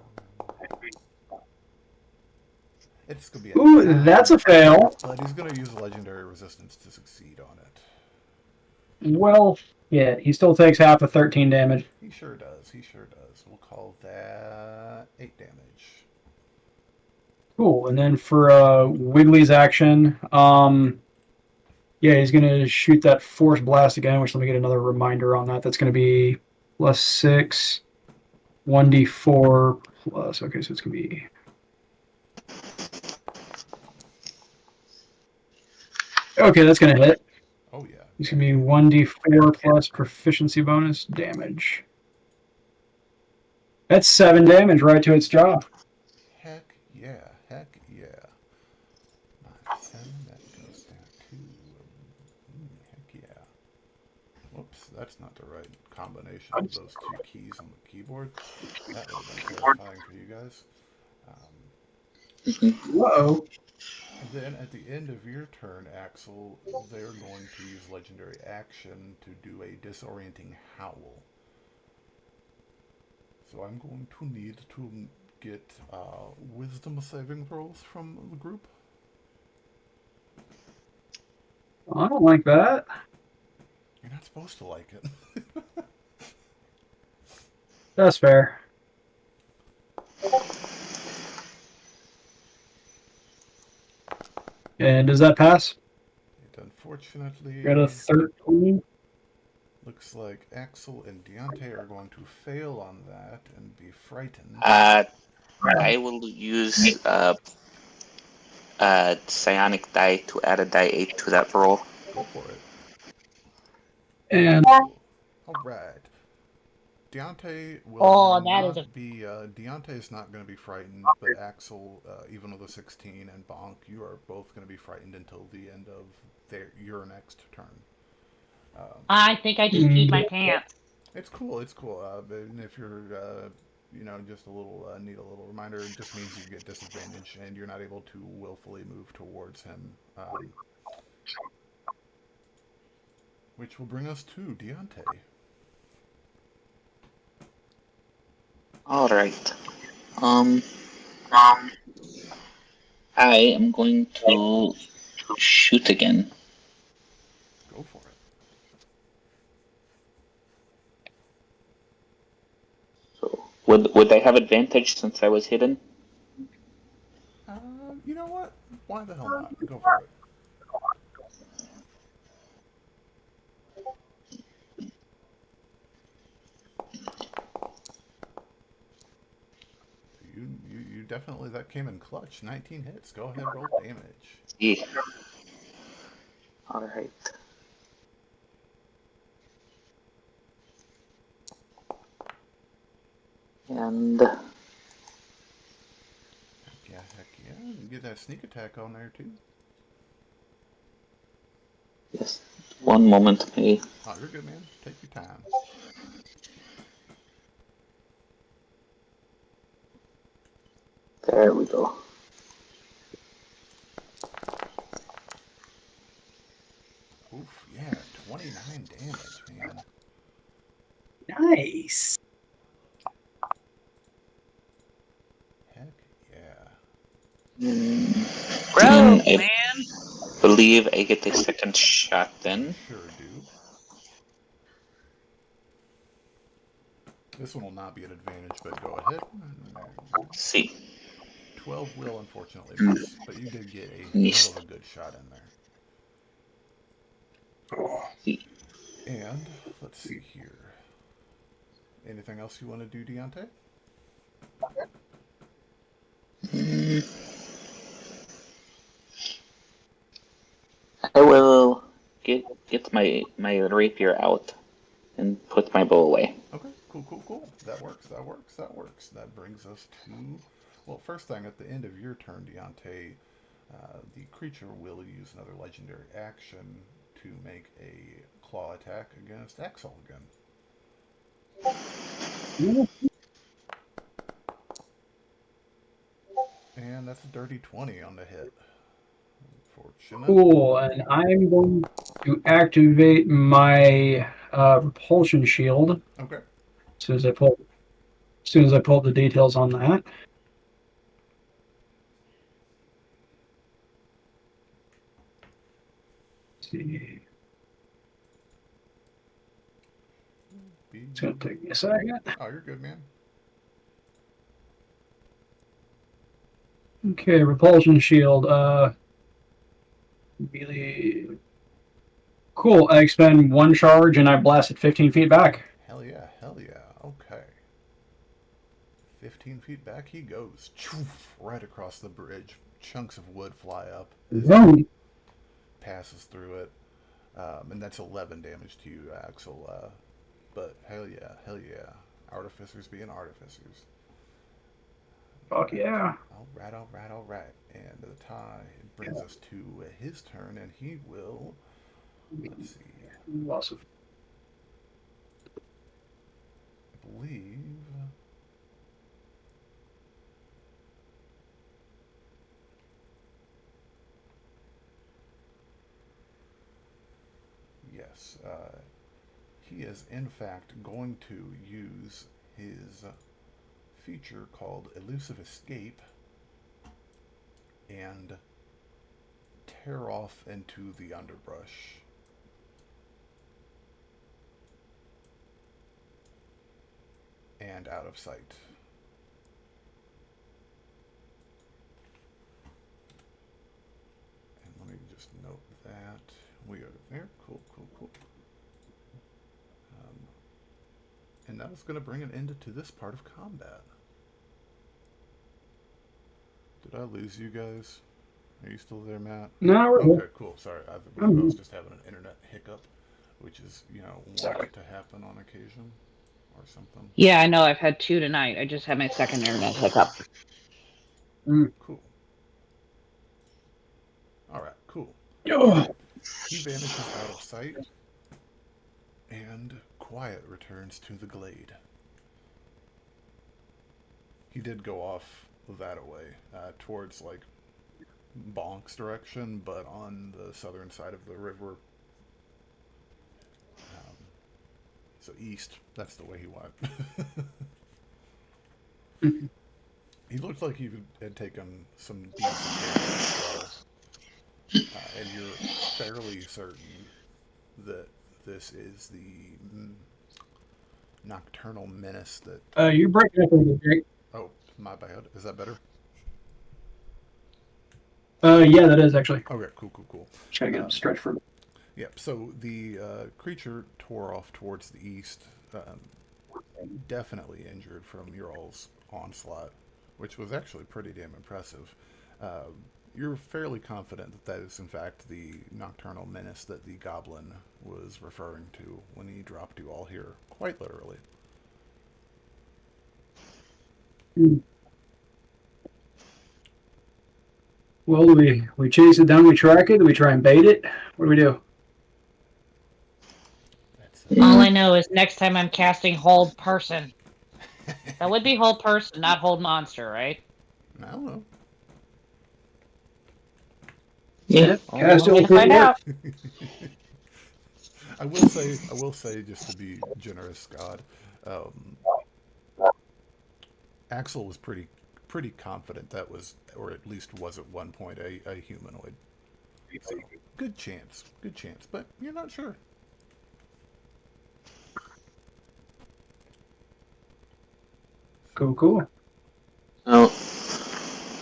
It's going to be Ooh, that's a fail. But he's going to use legendary resistance to succeed on it. Well, yeah, he still takes half of 13 damage. He sure does. We'll call that 8 damage. Cool. And then for Wiggly's action, yeah, he's going to shoot that Force Blast again, which let me get another reminder on that. That's going to be +6, 1d4 plus. Okay, so it's going to be... Okay, that's going to hit. Oh, yeah. It's going to be 1d4 plus proficiency bonus damage. That's 7 damage right to its jaw. Heck yeah. 7, that goes down to... heck yeah. that's not the right combination of those two keys on the keyboard. That would have been terrifying for you guys. Whoa. Then at the end of your turn, Axel, they're going to use legendary action to do a disorienting howl. So I'm going to need to get wisdom saving throws from the group. I don't like that. You're not supposed to like it. That's fair. And does that pass? It unfortunately Got a 13. looks like Axel and Diante are going to fail on that and be frightened. I will use psionic die to add a die 8 to that roll. Go for it. And All right. Diante will that is not be. Diante is not going to be frightened, but Axel, even with a 16, and Bhonk, you are both going to be frightened until the end of your next turn. I think I just peed my pants. It's cool. It's cool. And if you're, just a little need a little reminder, it just means you get disadvantage and you're not able to willfully move towards him. Which will bring us to Diante. All right. I am going to shoot again. Go for it. So would I have advantage since I was hidden? You know what? Why the hell not? Go for it. You definitely, that came in clutch. 19 hits. Go ahead, roll damage. Yeah. All right. And Heck yeah. You get that sneak attack on there too. yes, one moment, me. Oh, you're good, man. Take your time. There we go. Oof, yeah, 29 damage, man. nice. Heck yeah. Bro, man. Believe I get a second shot then. Sure do. This one will not be an advantage, but go ahead. See. 12 will unfortunately miss, but you did get a hell of a good shot in there. See. And let's see here. Anything else you want to do, Diante? I will get my rapier out and put my bow away. Okay, cool. That works. That brings us to, well, first thing, at the end of your turn, Diante, the creature will use another legendary action to make a claw attack against Axel again. And that's a dirty 20 on the hit. Unfortunate. Cool. And I'm going to activate my repulsion shield. Okay. As soon as I pull the details on that. Let's see. It's gonna take me a second. Oh, you're good, man. Okay, repulsion shield. Really cool. I expend one charge and I blast it 15 feet back. Hell yeah. Okay. 15 feet back he goes. Right across the bridge. Chunks of wood fly up. Boom. Passes through it. And that's 11 damage to you, Axel. But hell yeah. Artificers being artificers. Fuck yeah. All right. And the tie brings us to his turn, and he will. Let's see. Lots of yes. He is, in fact, going to use his feature called Elusive Escape and tear off into the underbrush. And out of sight. And let me just note that we are there. Cool, cool, cool. And that is going to bring an end to this part of combat. Did I lose you guys? Are you still there, Matt? No, we're Okay, here. cool. Sorry, I was just having an internet hiccup, which is, Sorry. wanted to happen on occasion or something. Yeah, I know. I've had 2 tonight. I just had my second internet hiccup. Cool. All right, cool. Oh, He vanishes out of sight, and quiet returns to the glade. He did go off that away, towards, like, Bhonk's direction, but on the southern side of the river. So east, that's the way he went. He looked like he had taken some decent damage as well. And you're fairly certain that this is the nocturnal menace that... you're breaking up a little bit, Jake. Oh, my bad. Is that better? Yeah, that is actually. Okay, cool, cool, cool. Just gotta get him stretched for. Yep, so the creature tore off towards the east, definitely injured from your all's onslaught, which was actually pretty damn impressive. You're fairly confident that that is, in fact, the nocturnal menace that the goblin was referring to when he dropped you all here, quite literally. Well, do we chase it down, we track it, do we try and bait it? What do we do? All I know is next time I'm casting Hold Person. That would be Hold Person, not Hold Monster, right? I don't know. Yeah. Cast We're it gonna find out. I will say, just to be generous, Scott, Axel was pretty confident that was, or at least was at one point, a humanoid. So, good chance, but you're not sure. Cool. Well,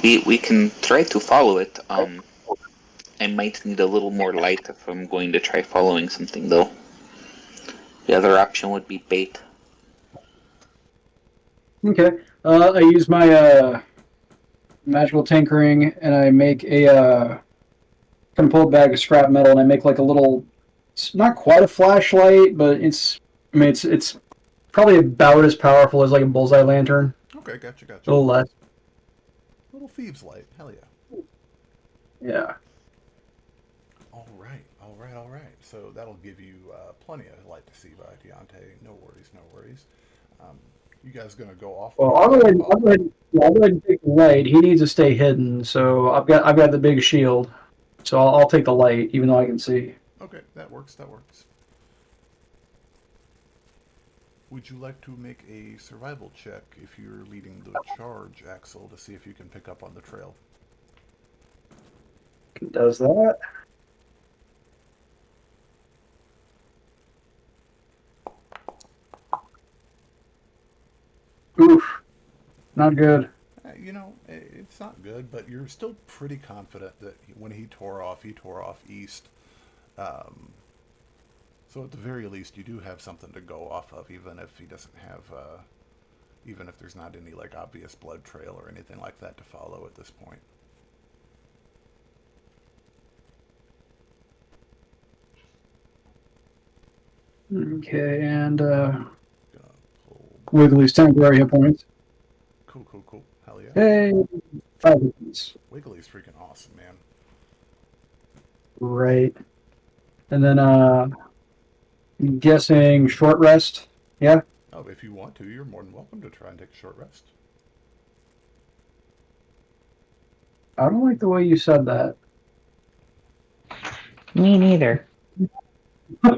we can try to follow it. I might need a little more light if I'm going to try following something, though. The other option would be bait. Okay. I use my magical tinkering, and I make a kind of pull a bag of scrap metal, and I make like a little. It's not quite a flashlight, but it's probably about as powerful as like a bullseye lantern. Okay, gotcha. A little less. Little thieves' light, hell yeah. Yeah. All right. So that'll give you plenty of light to see by Diante. No worries. You guys gonna go off? Well, I'll go ahead and take the light. He needs to stay hidden, so I've got the big shield, so I'll take the light, even though I can see. Okay, that works. Would you like to make a survival check if you're leading the charge, Axel, to see if you can pick up on the trail? Does that? Oof. Not good. It's not good, but you're still pretty confident that when he tore off east. So at the very least, you do have something to go off of, even if he doesn't have, even if there's not any like obvious blood trail or anything like that to follow at this point. Okay, and Gonna pull. Wiggly's temporary hit points. Cool. Hell yeah. Hey, 5 hit points. Wiggly's freaking awesome, man. Right. And then, I'm guessing short rest. Yeah? Oh, if you want to, you're more than welcome to try and take a short rest. I don't like the way you said that. Me neither. I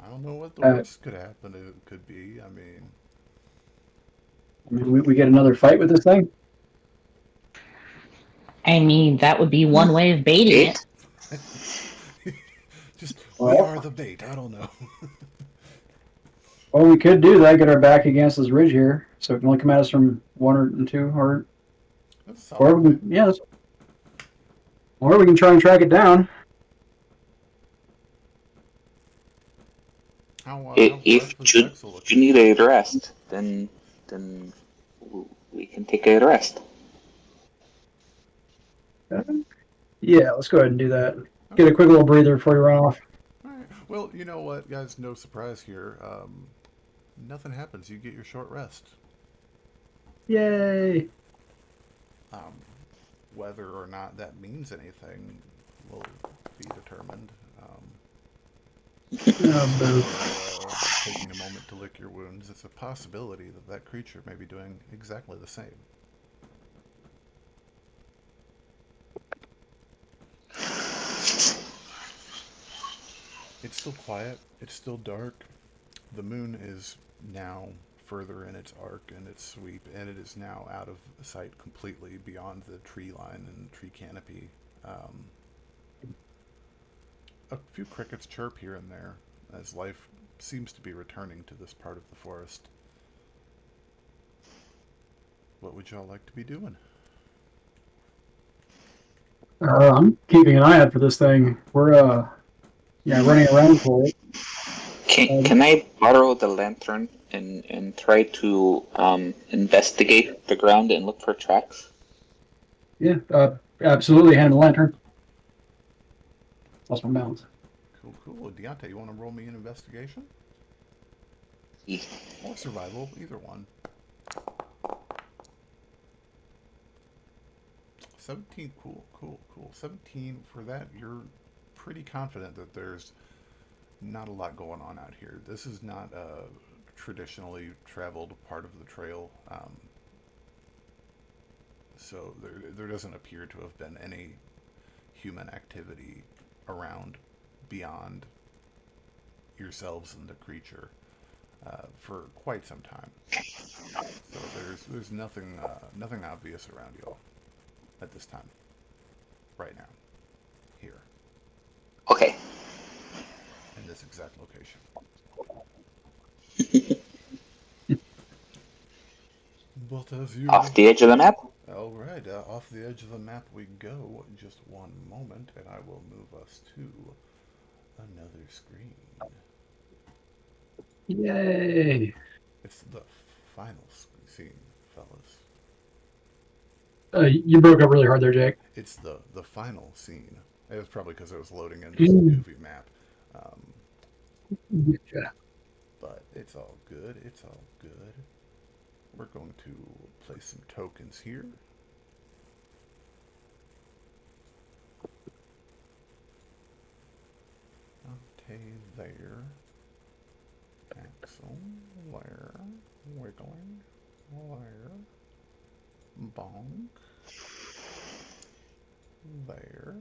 don't know what the worst could happen. It could be. I mean, we get another fight with this thing. I mean, that would be one way of baiting it. just we Well, are the bait. I don't know. well, we could do that. Get our back against this ridge here, so it can only come at us from one or two, or we can, yeah, or we can try and track it down. If you need a rest, then we can take a rest. Yeah, let's go ahead and do that. Get a quick little breather before you run off. All right. Well, you know what, guys? No surprise here. Nothing happens. You get your short rest. Yay! Whether or not that means anything will be determined. Taking a moment to lick your wounds, it's a possibility that that creature may be doing exactly the same. It's still quiet. It's still dark. The moon is now further in its arc and its sweep, and it is now out of sight completely beyond the tree line and tree canopy. A few crickets chirp here and there as life seems to be returning to this part of the forest. What would y'all like to be doing? I'm keeping an eye out for this thing. We're running around for it. Can I borrow the lantern and try to investigate the ground and look for tracks? Yeah, absolutely. Hand the lantern. Lost my balance. Cool. Diante, you want to roll me an investigation? Yeah. Or survival, either one. 17, cool. 17, for that, you're pretty confident that there's not a lot going on out here. This is not a traditionally traveled part of the trail, so there doesn't appear to have been any human activity around beyond yourselves and the creature for quite some time. So there's nothing obvious around y'all at this time, right now, here. Okay. In this exact location. But as you Off the edge of the map? All right, off the edge of the map we go. Just one moment, and I will move us to another screen. Yay! It's the final scene, fellas. You broke up really hard there, Jake. It's the final scene. It was probably because I was loading into some goofy map. But it's all good. It's all good. We're going to place some tokens here. Okay, there. Axel, there. Wiggly, there. Bhonk. There.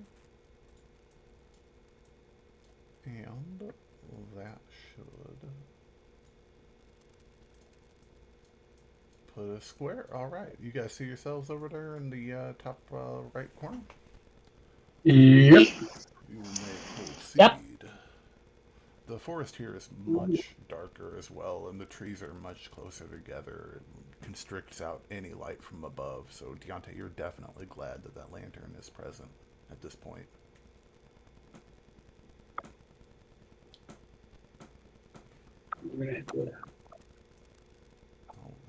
And that should put a square. All right, you guys see yourselves over there in the top right corner? Yep. You may proceed. Yep. The forest here is much darker as well, and the trees are much closer together. It constricts out any light from above. So, Diante, you're definitely glad that that lantern is present at this point.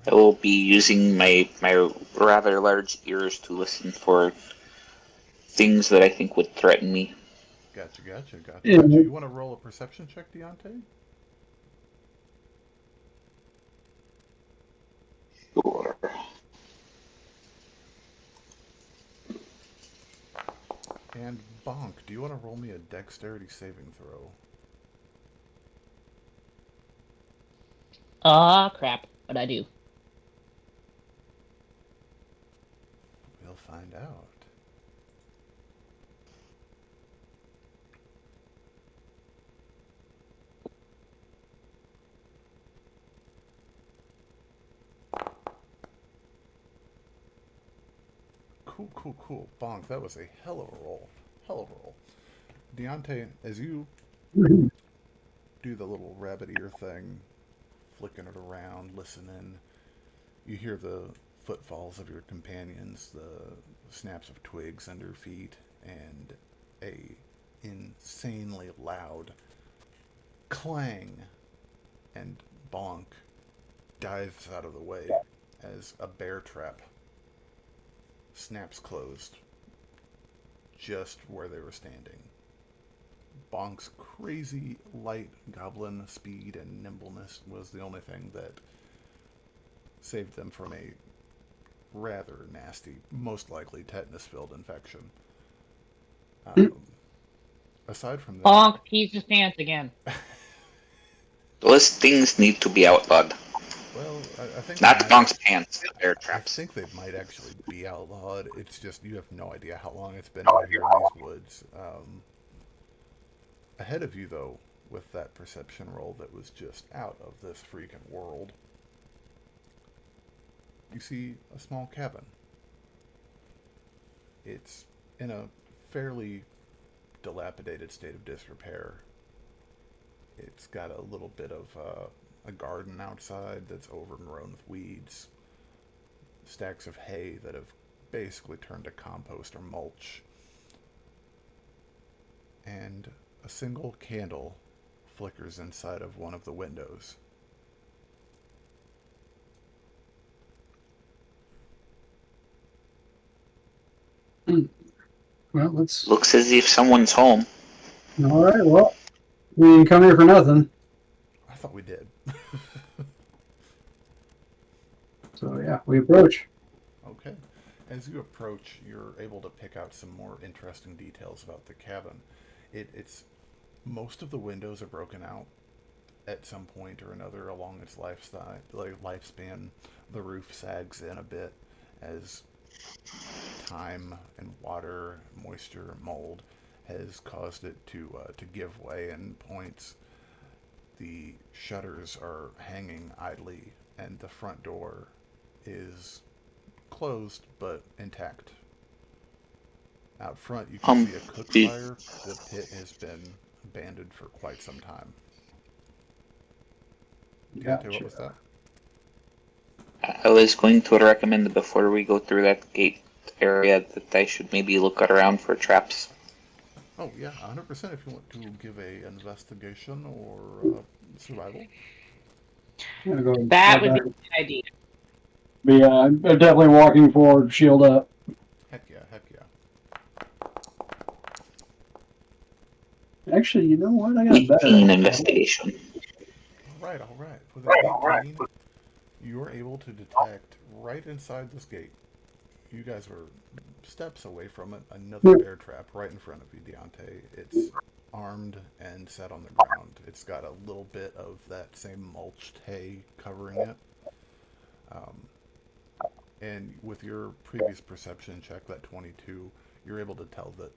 I will be using my rather large ears to listen for things that I think would threaten me. Gotcha. Yeah. You want to roll a perception check, Diante? Sure. And Bhonk, do you want to roll me a dexterity saving throw? Crap. What'd I do? We'll find out. Cool. Bhonk, that was a hell of a roll. Diante, as you do the little rabbit ear thing, flicking it around, listening, you hear the footfalls of your companions, the snaps of twigs under feet, and a insanely loud clang, and Bhonk dives out of the way as a bear trap snaps closed just where they were standing. Bhonk's crazy light goblin speed and nimbleness was the only thing that saved them from a rather nasty, most likely tetanus-filled infection. Aside from that, Bhonk pees his pants again. Those things need to be outlawed. well, I think Not they might- Bonk's pants, the bear I traps. think they might actually be outlawed. It's just you have no idea how long it's been out here in these woods. Ahead of you, though, with that perception roll that was just out of this freaking world, you see a small cabin. It's in a fairly dilapidated state of disrepair. It's got a little bit of a garden outside that's overgrown with weeds, stacks of hay that have basically turned to compost or mulch, and a single candle flickers inside of one of the windows. Well, let's. Looks as if someone's home. All right. Well, we didn't come here for nothing. I thought we did. So yeah, we approach. Okay. As you approach, you're able to pick out some more interesting details about the cabin. It's most of the windows are broken out at some point or another along its lifespan. The roof sags in a bit as time and water, moisture, mold has caused it to give way in points. The shutters are hanging idly, and the front door is closed but intact. Out front, you can see a cook fire. The pit has been abandoned for quite some time. Diante, what was that? I was going to recommend before we go through that gate area that I should maybe look around for traps. Oh yeah, 100% if you want to give a investigation or survival. I'm gonna go That right would be back. a good idea. But yeah, I'm definitely walking forward, shield up. Heck yeah. Actually, you know what? I got a 18 better. investigation. All right. With an 18, you're able to detect right inside this gate. You guys were steps away from it. Another bear trap right in front of you, Diante. It's armed and set on the ground. It's got a little bit of that same mulched hay covering it. And with your previous perception check, that 22, you're able to tell that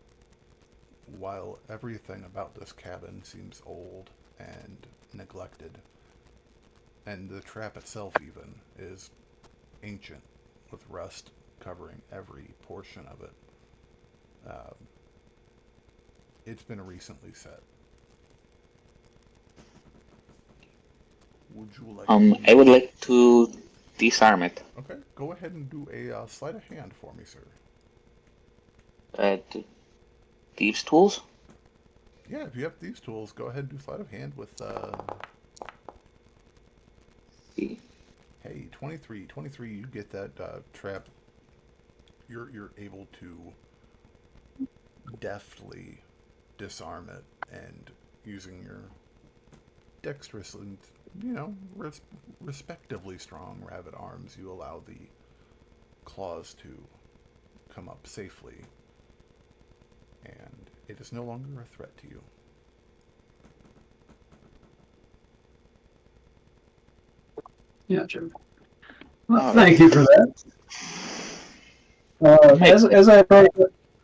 while everything about this cabin seems old and neglected, and the trap itself even is ancient with rust covering every portion of it, it's been recently set. Would you like I would like to disarm it. Okay, go ahead and do a sleight of hand for me, sir. Thieves' tools? Yeah, if you have these tools, go ahead and do sleight of hand with, See. hey, 23, you get that trap. You're able to deftly disarm it, and using your dexterous and, respectively strong rabbit arms, you allow the claws to come up safely, and it is no longer a threat to you. Yeah, Jim. Well, thank you for that.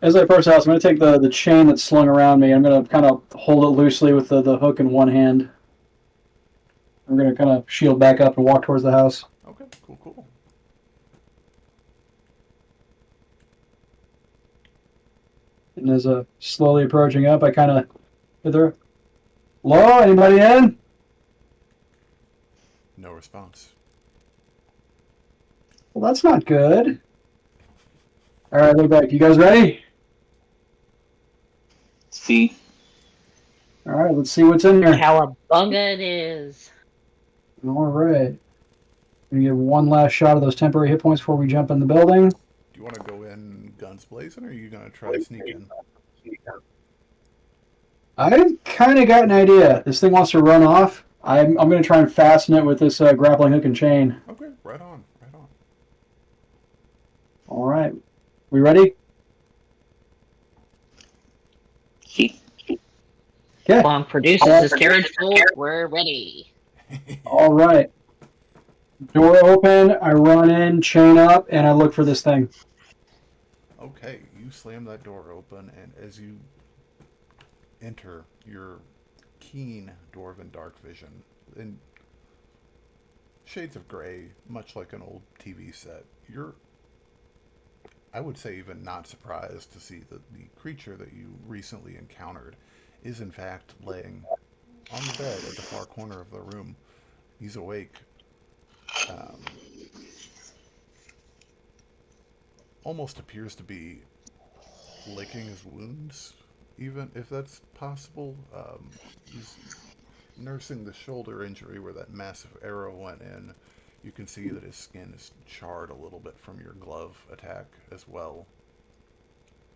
As I approach the house, I'm going to take the chain that's slung around me. I'm going to kind of hold it loosely with the hook in one hand. I'm going to kind of shield back up and walk towards the house. Okay, cool. And as slowly approaching up, I kind of hit her. Hello, anybody in? No response. Well, that's not good. All right, look back. You guys ready? See? All right, let's see what's in there. Cowabunga it is. All right. We get one last shot of those temporary hit points before we jump in the building. Do you want to go in guns blazing, or are you going to try to sneak in? I've kind of got an idea. This thing wants to run off. I'm going to try and fasten it with this grappling hook and chain. Okay, right on, right on. All right. We ready? See? Okay. Bhonk produces his carriage bolt. We're ready. All right. Door open. I run in, chain up, and I look for this thing. Okay, you slam that door open, and as you enter, your keen dwarven dark vision in shades of gray, much like an old TV set, you're, I would say, even not surprised to see that the creature that you recently encountered is in fact laying on the bed at the far corner of the room. He's awake. Almost appears to be licking his wounds, even if that's possible. He's nursing the shoulder injury where that massive arrow went in. You can see that his skin is charred a little bit from your glove attack as well.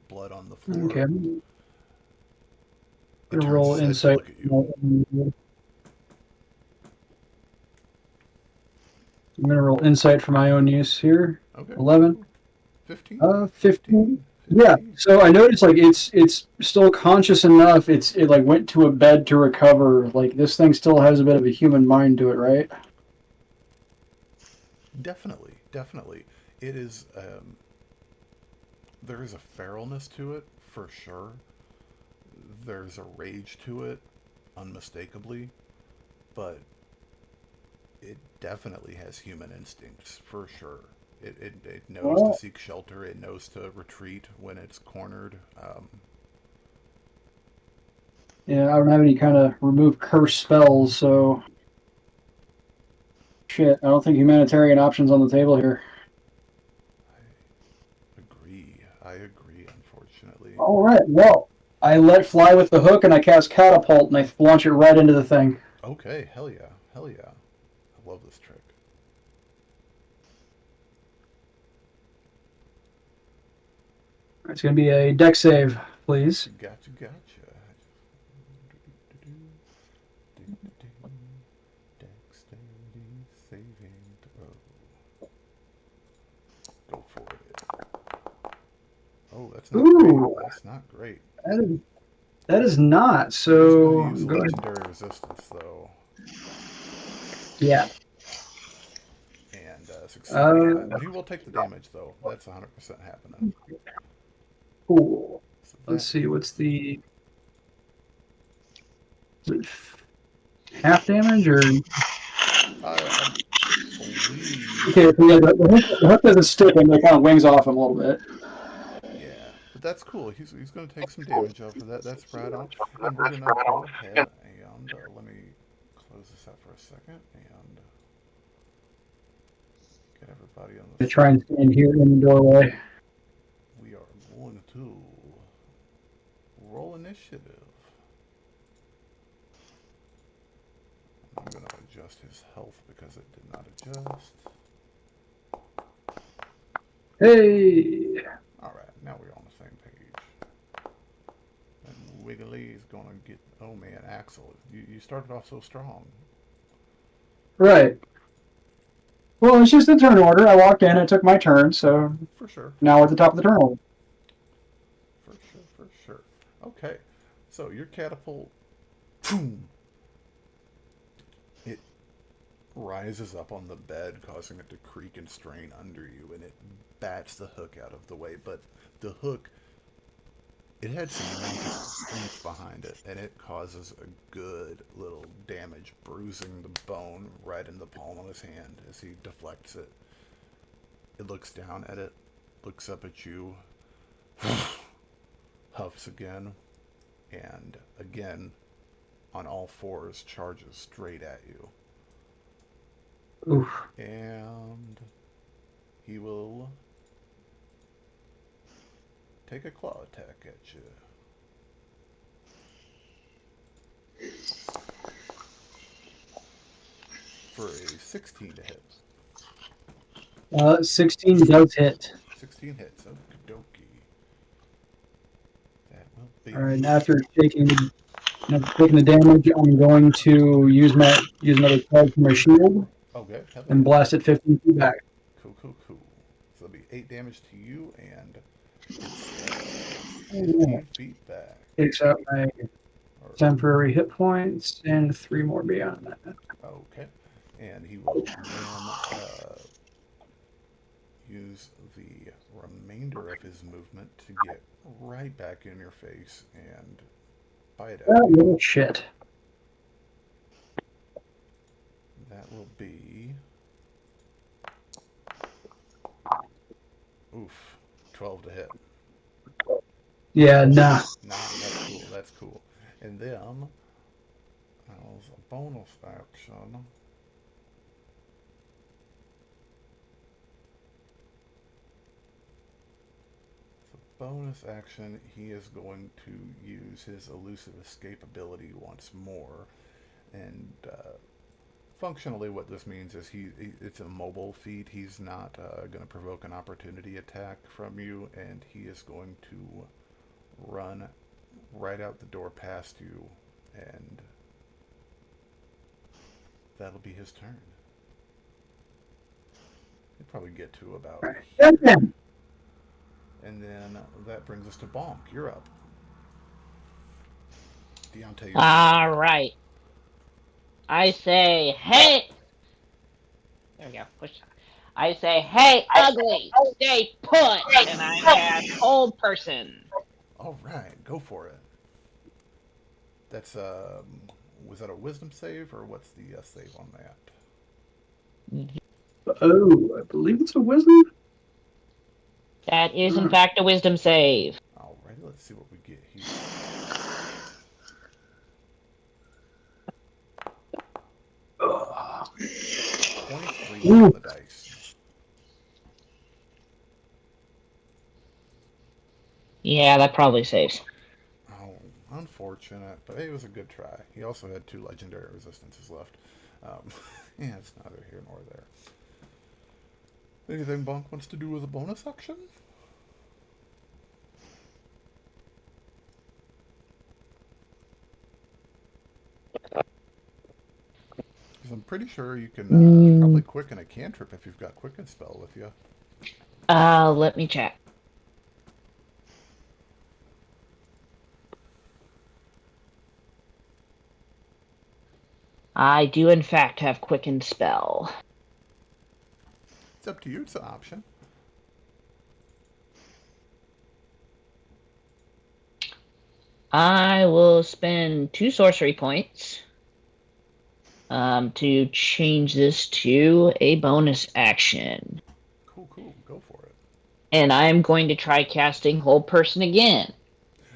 Blood on the floor. Okay. I'm It going to roll turns his head to insight. look at you. I'm going to roll insight for my own use here. Okay. 11. 15? 15. Yeah. So I noticed like it's still conscious enough. It like went to a bed to recover. Like this thing still has a bit of a human mind to it, right? Definitely, definitely. It is, there is a feralness to it, for sure. There's a rage to it, unmistakably. But it definitely has human instincts, for sure. It knows to seek shelter. It knows to retreat when it's cornered. Yeah, I don't have any kind of remove curse spells, so shit. I don't think humanitarian options on the table here. I agree, unfortunately. All right. Well, I let fly with the hook and I cast catapult and I launch it right into the thing. Okay, hell yeah, hell yeah. I love this trick. It's going to be a deck save, please. Gotcha. Dexterity saving throw. Go for it. Oh, that's not Ooh. great. That's not great. That is not. He's So going to use go ahead. legendary resistance, though. Yeah. And succeed. But he will take the damage, though. That's 100% happening. Cool. So Let's see. What's the is it half damage or? I believe. Okay, so yeah, the hook doesn't stick him. It kind of wings off him a little bit. Yeah, but that's cool. He's going to take some damage off of that. That's right on. And we're going to go ahead and let me close this out for a second and get everybody on the. I try and stand here in the doorway. We are going to roll initiative. I'm going to adjust his health because it did not adjust. Hey. Alright, now we're on the same page. And Wiggly is going to get... Oh man, Axel, you started off so strong. Right. Well, it's just the turn order. I walked in, I took my turn, so For sure. now we're at the top of the turn order. For sure. Okay, so your catapult... Boom! It rises up on the bed, causing it to creak and strain under you, and it bats the hook out of the way, but the hook, it had some oomph behind it, and it causes a good little damage, bruising the bone right in the palm of his hand as he deflects it. It looks down at it, looks up at you. huffs again, and again, on all fours, charges straight at you. Oof. And he will take a claw attack at you. For a 16 to hit. 16 does hit. 16 hits. Okie dokie. That will be. All right, and after taking the damage, I'm going to use another card for my shield Okay. and blast it 15 feet back. Cool. So it'll be 8 damage to you and it's 15 feet back. Takes out my temporary hit points and 3 more beyond that. Okay. And he will then use the remainder of his movement to get right back in your face and bite at Oh, you. little shit. That will be... Oof. 12 to hit. Yeah, nah. Nah, that's cool. And then, that was a bonus action. Bonus action, he is going to use his elusive escape ability once more, and functionally what this means is it's a mobile feat. He's not going to provoke an opportunity attack from you, and he is going to run right out the door past you, and that'll be his turn. He'll probably get to about here. And then that brings us to Bhonk. You're up. Diante, you're All right. I say, hey. There we go. Push. I say, hey, ugly, stay put, and I cast Hold Person. all right. Go for it. That's was that a Wisdom save or what's the save on that? Oh, I believe it's a wisdom. That is, in fact, a Wisdom save. All right. Let's see what we get here. 23 on the dice. Yeah, that probably saves. Oh, unfortunate, but it was a good try. He also had 2 legendary resistances left. Yeah, it's neither here nor there. Anything Bhonk wants to do with a bonus action? Because I'm pretty sure you can probably quicken a cantrip if you've got Quicken Spell with you. Let me check. I do, in fact, have Quicken Spell. It's up to you. It's an option. I will spend 2 sorcery points to change this to a bonus action. Cool. Go for it. And I'm going to try casting Hold Person again.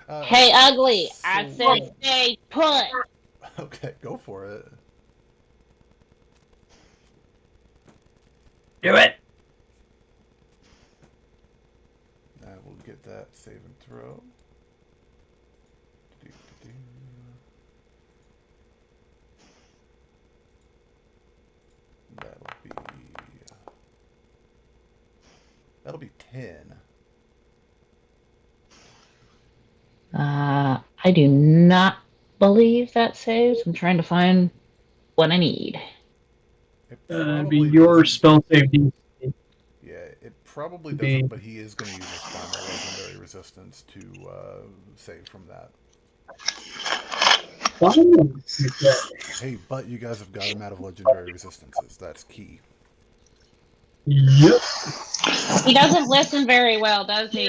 Hey, ugly! I said stay put! Okay, go for it. Do it. I will get that save and throw. That'll be 10. I do not believe that saves. I'm trying to find what I need. It'd be your spell save DC. Yeah, it probably doesn't, but he is going to use his final legendary resistance to save from that. Hey, but you guys have got him out of legendary resistances. That's key. Yep. He doesn't listen very well, does he?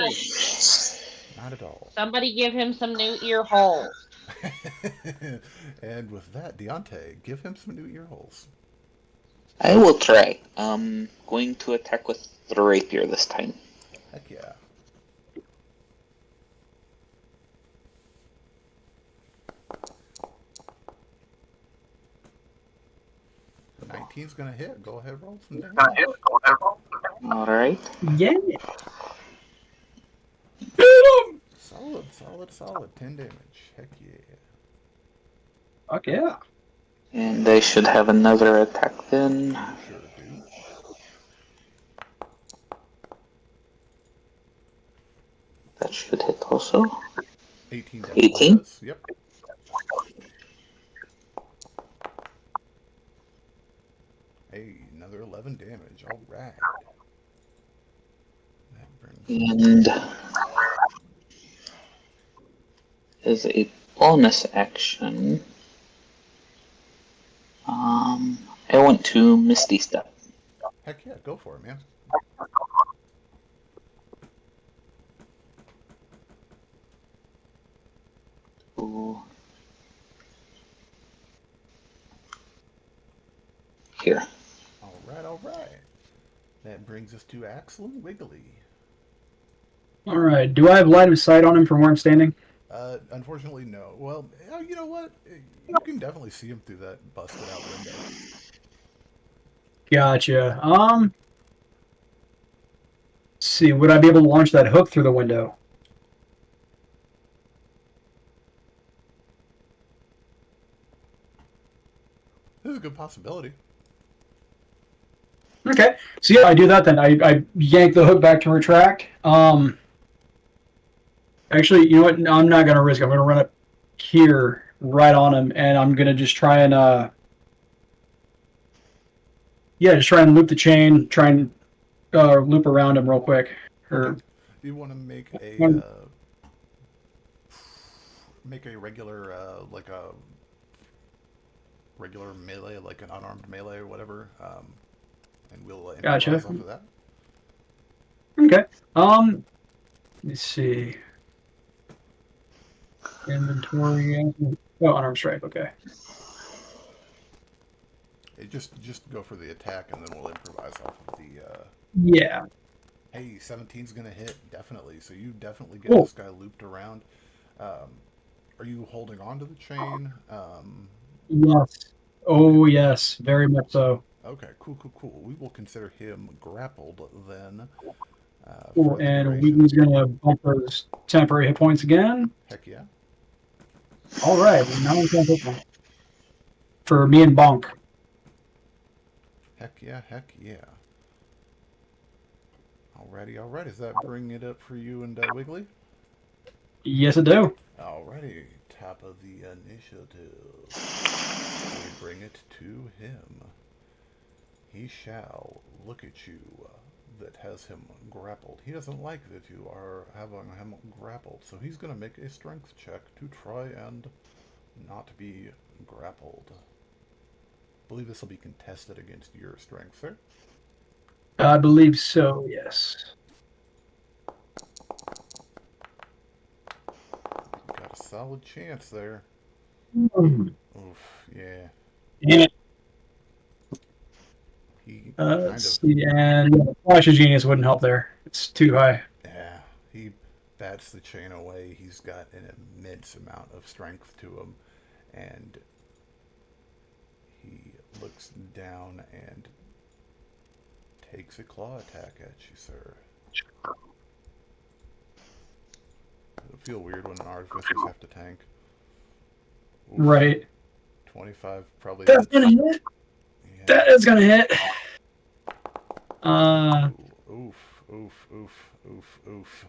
Not at all. Somebody give him some new ear holes. And with that, Diante, give him some new ear holes. I will try. Going to attack with the rapier this time. Heck yeah. 18's gonna hit. Go ahead, roll some damage. Alright. Yeah. Solid. 10 damage. Heck yeah. Fuck yeah. And I should have another attack then. Sure do. That should hit also. 18 definitely 18? does. Yep. Hey, another 11 damage. All right. That brings And as a bonus action, I want to Misty Step. Heck yeah, go for it, man. Ooh. Here. All right. That brings us to Axel and Wiggly. All right. Do I have line of sight on him from where I'm standing? Unfortunately, no. Well, you know what? You can definitely see him through that busted out window. Gotcha. Let's see. Would I be able to launch that hook through the window? This is a good possibility. Okay. So yeah, I do that then. I yank the hook back to retract. Actually, you know what? No, I'm not gonna risk it. I'm gonna run up here right on him, and I'm gonna just try and just try and loop the chain, try and loop around him real quick. Or Do you want to make a regular like a regular melee, like an unarmed melee or whatever, and we'll Gotcha. improvise off of that. Okay. Let's see. Inventory. Oh, unarmed strike. Okay. Hey, just go for the attack, and then we'll improvise off of the. Yeah. Hey, 17's gonna hit definitely. So you definitely get Cool. this guy looped around. Are you holding on to the chain? Yes. Oh, yes. Very much so. Okay, cool. We will consider him grappled then. Cool. For the And duration. Wheaton's gonna bump those temporary hit points again. Heck yeah. All right. 9 hit points for me and Bhonk. Heck yeah. Alrighty. Does that bring it up for you and Wiggly? Yes, I do. Alrighty, top of the initiative. We bring it to him. He shall look at you that has him grappled. He doesn't like that you are having him grappled, so he's going to make a strength check to try and not be grappled. I believe this will be contested against your strength, sir. I believe so, yes. Got a solid chance there. Mm. Oof, yeah. Damn it. He Let's see, and Flash of Genius wouldn't help there. It's too high. Yeah, he bats the chain away. He's got an immense amount of strength to him, and he looks down and takes a claw attack at you, sir. It'll feel weird when artificers have to tank. Oof. Right. 25 probably. That's gonna hit. Yeah. That is gonna hit. Oof.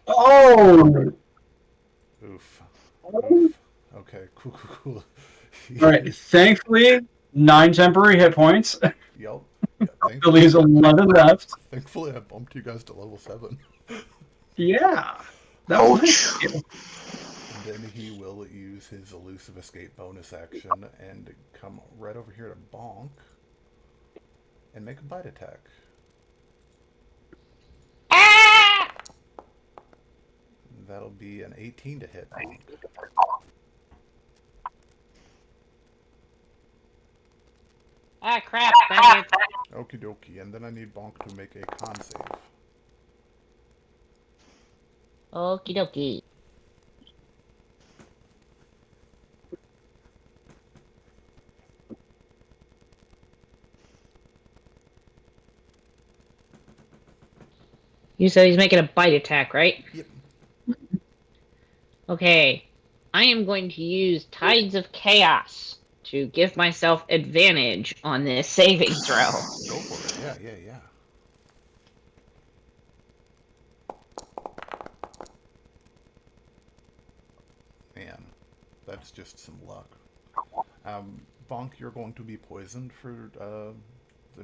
Oh! Oof. Okay, cool. Alright, thankfully, 9 temporary hit points. Yep. At least 11 left. Thankfully, I bumped you guys to level 7. Yeah. That was nice. Then he will use his elusive escape bonus action and come right over here to Bhonk and make a bite attack. That'll be an 18 to hit Bhonk. Ah, crap. Thank you. Okie dokie, and then I need Bhonk to make a con save. Okie dokie. You said he's making a bite attack, right? Yep. Okay. I am going to use Tides of Chaos to give myself advantage on this saving throw. Go for it. Yeah. Man, that's just some luck. Bhonk, you're going to be poisoned for the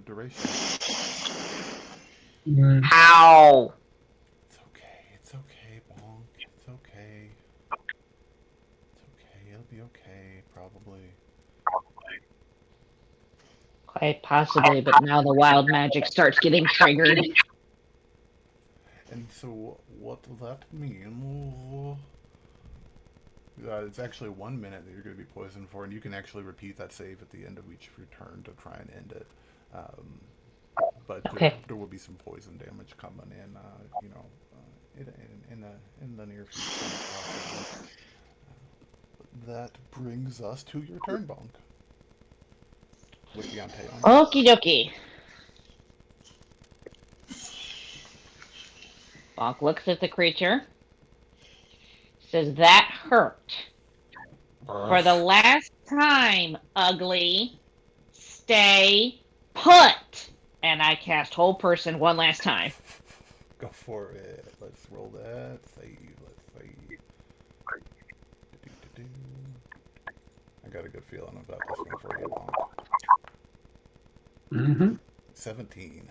duration. How? It's okay, Bhonk. It's okay. It'll be okay, probably. Quite possibly, but now the wild magic starts getting triggered. And so, what does that mean? It's actually 1 minute that you're going to be poisoned for, and you can actually repeat that save at the end of each of your turn to try and end it. But Okay. there will be some poison damage coming in, in the near future. That brings us to your turn, Bhonk. With Diante on. Okie dokie. Bhonk looks at the creature. Says, that hurt. For the last time, ugly, stay put. And I cast Hold Person one last time. Go for it. Let's roll that. Save. Let's save. I got a good feeling about this one for you, Bhonk. 17.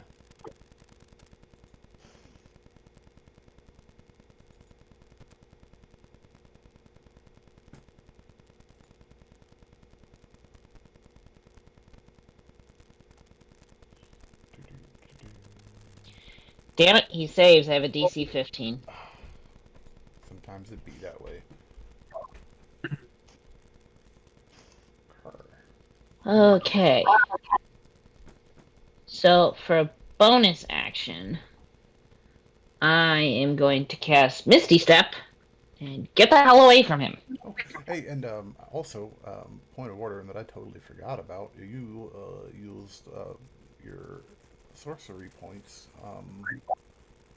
Damn it, he saves. I have a DC 15. Sometimes it be that way. Okay. So, for a bonus action, I am going to cast Misty Step and get the hell away from him. Oh, hey, and also, point of order, and that I totally forgot about, you used your sorcery points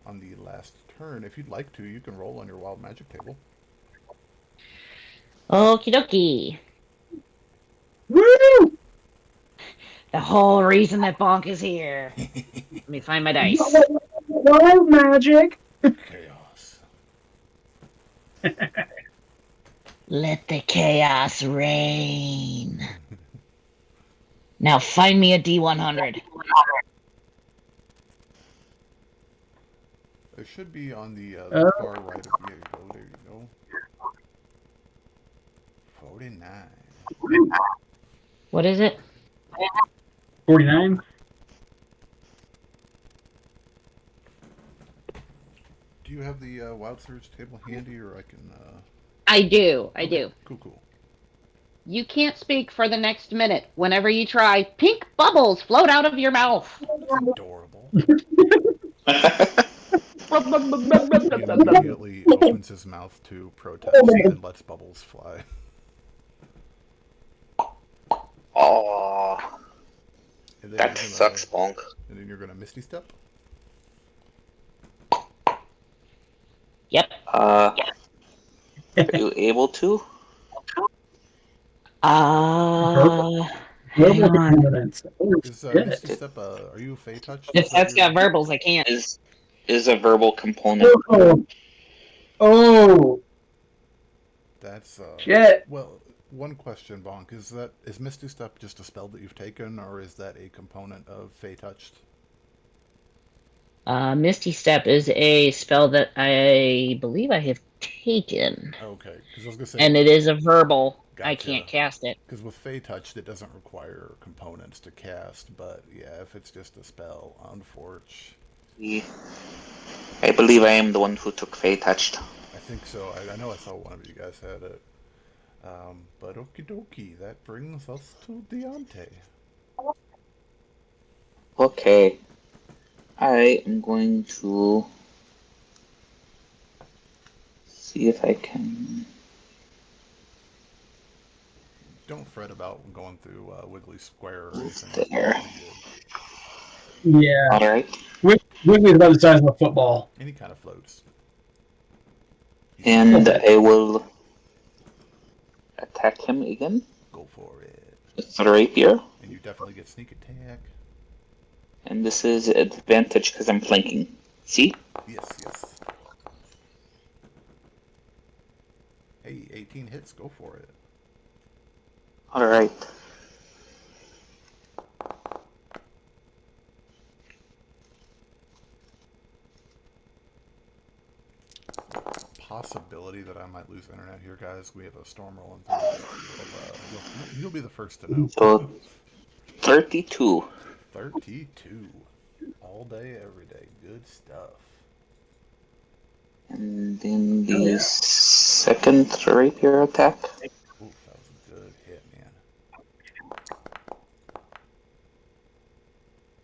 on the last turn. If you'd like to, you can roll on your wild magic table. Okie dokie. Woo! The whole reason that Bhonk is here. Let me find my dice. Wild magic. Chaos. Let the chaos reign. Now find me a D100. It should be on the far right of you. Oh, there you go. 49. What is it? 49. Do you have the Wild Surge table handy, or I can... I do. I Okay, do. Cool. You can't speak for the next minute. Whenever you try, pink bubbles float out of your mouth. It's adorable. He immediately opens his mouth to protest and lets bubbles fly. Oh, And then that sucks, Bhonk. And then you're gonna Misty Step. Yep. Are you able to? Hang on. Is Misty Step? Are you Fey touched? If that's got verbals, I can't. Is a verbal component. Oh. That's Shit. Well, one question, Bhonk, is Misty Step just a spell that you've taken, or is that a component of Fey touched? Misty Step is a spell that I believe I have taken. Okay, because I was gonna say, And it is a verbal. I Gotcha. can't cast it. Because with Fey touched, it doesn't require components to cast, but yeah, if it's just a spell, unfortunately. I believe I am the one who took Fey touched. I think so. I know I saw one of you guys had it. But okie dokie, that brings us to Diante. Okay. I am going to see if I can. Don't fret about going through Wiggly Square or anything. There. Yeah. Alright. Wiggly's about the size of a football. And he kind of floats. And I will attack him again Go for it. with the rapier. And you definitely get sneak attack. And this is advantage because I'm flanking. See? Yes, yes. Hey, 18 hits. Go for it. Alright. Possibility that I might lose internet here, guys. We have a storm rolling through. You'll be the first to know. So 32. 32. All day, every day. Good stuff. And then the second rapier attack. Oof, that was a good hit, man.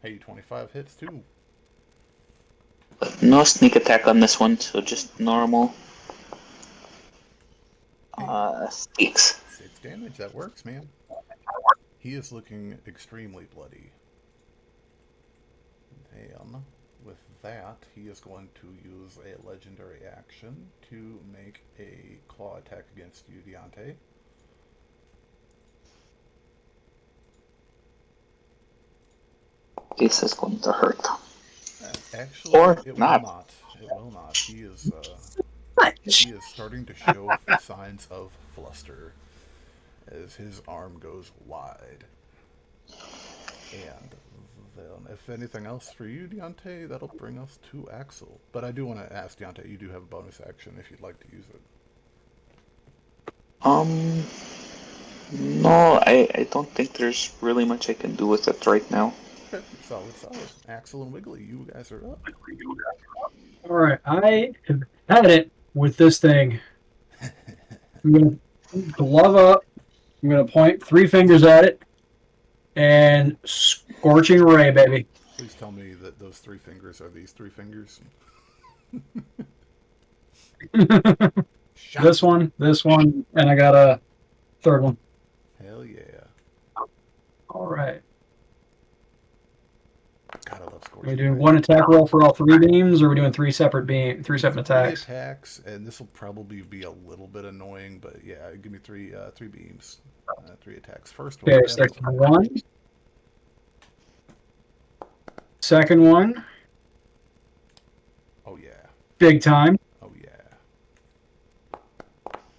Hey, 25 hits too. But no sneak attack on this one, so just normal. 6. 6 damage, that works, man. He is looking extremely bloody. And with that, he is going to use a legendary action to make a claw attack against you, Diante. This is going to hurt. Actually, Or it not. will not. It will not. He is starting to show signs of fluster as his arm goes wide. And then, if anything else for you, Diante, that'll bring us to Axel. But I do want to ask, Diante, you do have a bonus action if you'd like to use it. No, I don't think there's really much I can do with it right now. Okay, solid, solid. Axel and Wiggly, you guys are up. All right, I have had it with this thing. I'm going to glove up. I'm going to point 3 fingers at it. And scorching ray, baby. Please tell me that those 3 fingers are these 3 fingers. This one, and I got a third one. Hell yeah. All right. God, I love Are scorching. we doing one attack roll for all 3 beams, or are we doing 3 separate attacks? 3 attacks, and this will probably be a little bit annoying, but yeah, give me 3 beams, 3 attacks. First one. Okay, second one. Second one. Oh yeah. Big time. Oh yeah.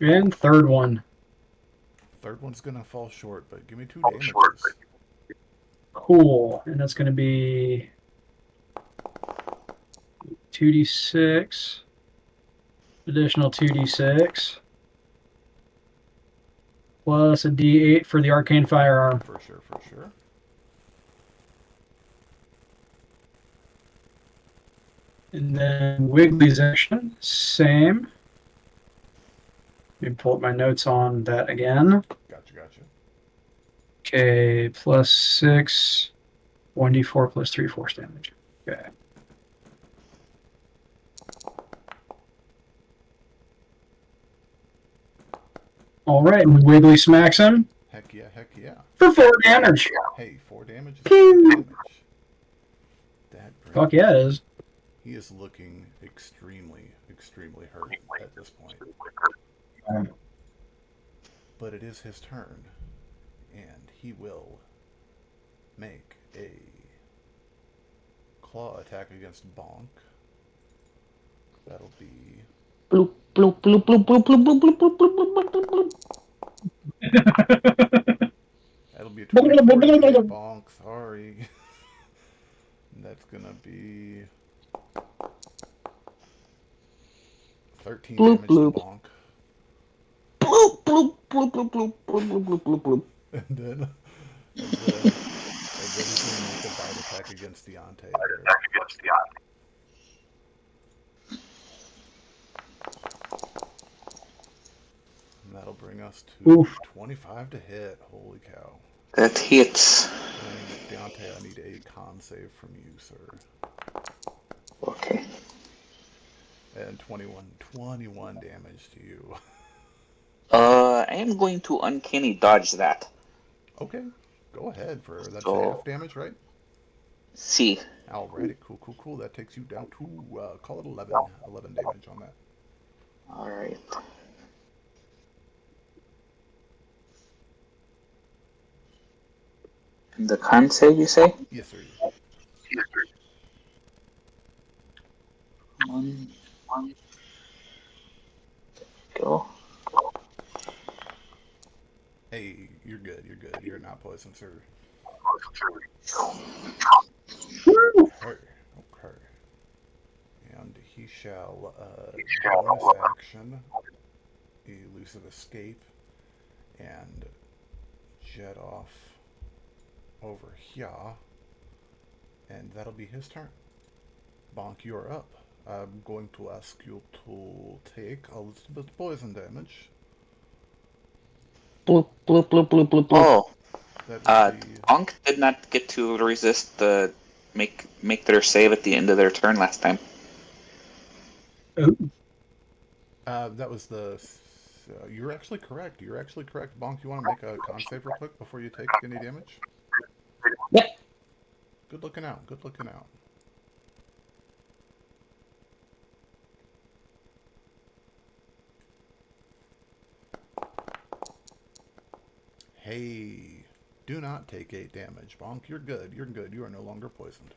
And third one. Third one's gonna fall short, but give me 2 Fall damages. short. Cool. And that's going to be 2d6. Additional 2d6. Plus a d8 for the arcane firearm. For sure, for sure. And then Wiggly's action, same. Let me pull up my notes on that again. Gotcha, gotcha. Okay, plus 6, 1d4 plus 3 force damage. Okay. All right, and Wiggly smacks him Heck yeah, heck yeah. for 4 damage. Hey, 4 damage is Pew! 4 damage. That Fuck yeah, it is. He is looking extremely, extremely hurt at this point. But it is his turn, and he will make a claw attack against Bhonk. That'll be Bloop, bloop, bloop, bloop, bloop, bloop, bloop, bloop, bloop, bloop, bloop, bloop. that'll be a 24 to hit Bhonk. Sorry, that's gonna be 13 Bloop, damage bloop. to Bhonk. Bloop, bloop, bloop, bloop, bloop, bloop, bloop, bloop, bloop, bloop. And then he's going to make a bite attack against Diante. And that'll bring us to Oof. 25 to hit. Holy cow. That hits. And Diante, I need a con save from you, sir. Okay. And 21 damage to you. I am going to uncanny dodge that. Okay, go ahead for that's So- half damage, right? See. Alrighty, cool. That takes you down to, call it 11. 11 damage on that. Alright. And the con save, you say? Yes, sir. One. Go. Hey, you're good. You're not poisoned, sir. Okay. And he shall, bonus action, elusive escape, and jet off over here. And that'll be his turn. Bhonk, you're up. I'm going to ask you to take a little bit of poison damage. Bloop, bloop, bloop, bloop, bloop, bloop. Oh, That would be... Bhonk did not get to resist the make their save at the end of their turn last time. that was the... you're actually correct. Bhonk, you want to make a con save real quick before you take any damage? Yep. Good looking out. Hey, do not take 8 damage. Bonk, you're good. You are no longer poisoned.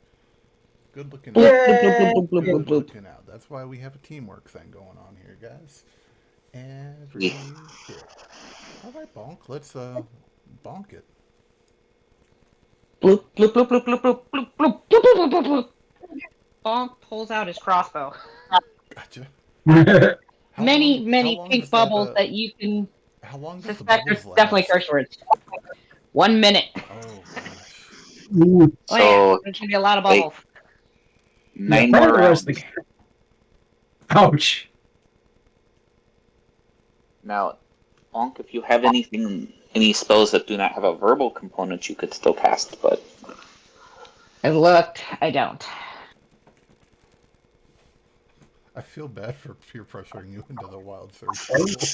Good looking out. Good looking out. That's why we have a teamwork thing going on here, guys. Every bit. Alright, Bonk, let's bonk it. Bloop, bloop, bloop, bloop, bloop, bloop, bloop, bloop, bloop, bloop, bloop, bloop. Bonk pulls out his crossbow. Gotcha. Many long pink does bubbles that, that you can how long does the suspect bubbles are last? definitely curse words. 1 minute. Oh, gosh. Oh yeah, So there's gonna be a lot of bubbles. 9 probably more the rest rounds. of the game. Ouch. Now, Bhonk, if you have any spells that do not have a verbal component, you could still cast, but I've looked. I don't. I feel bad for peer pressuring you into the wild surge.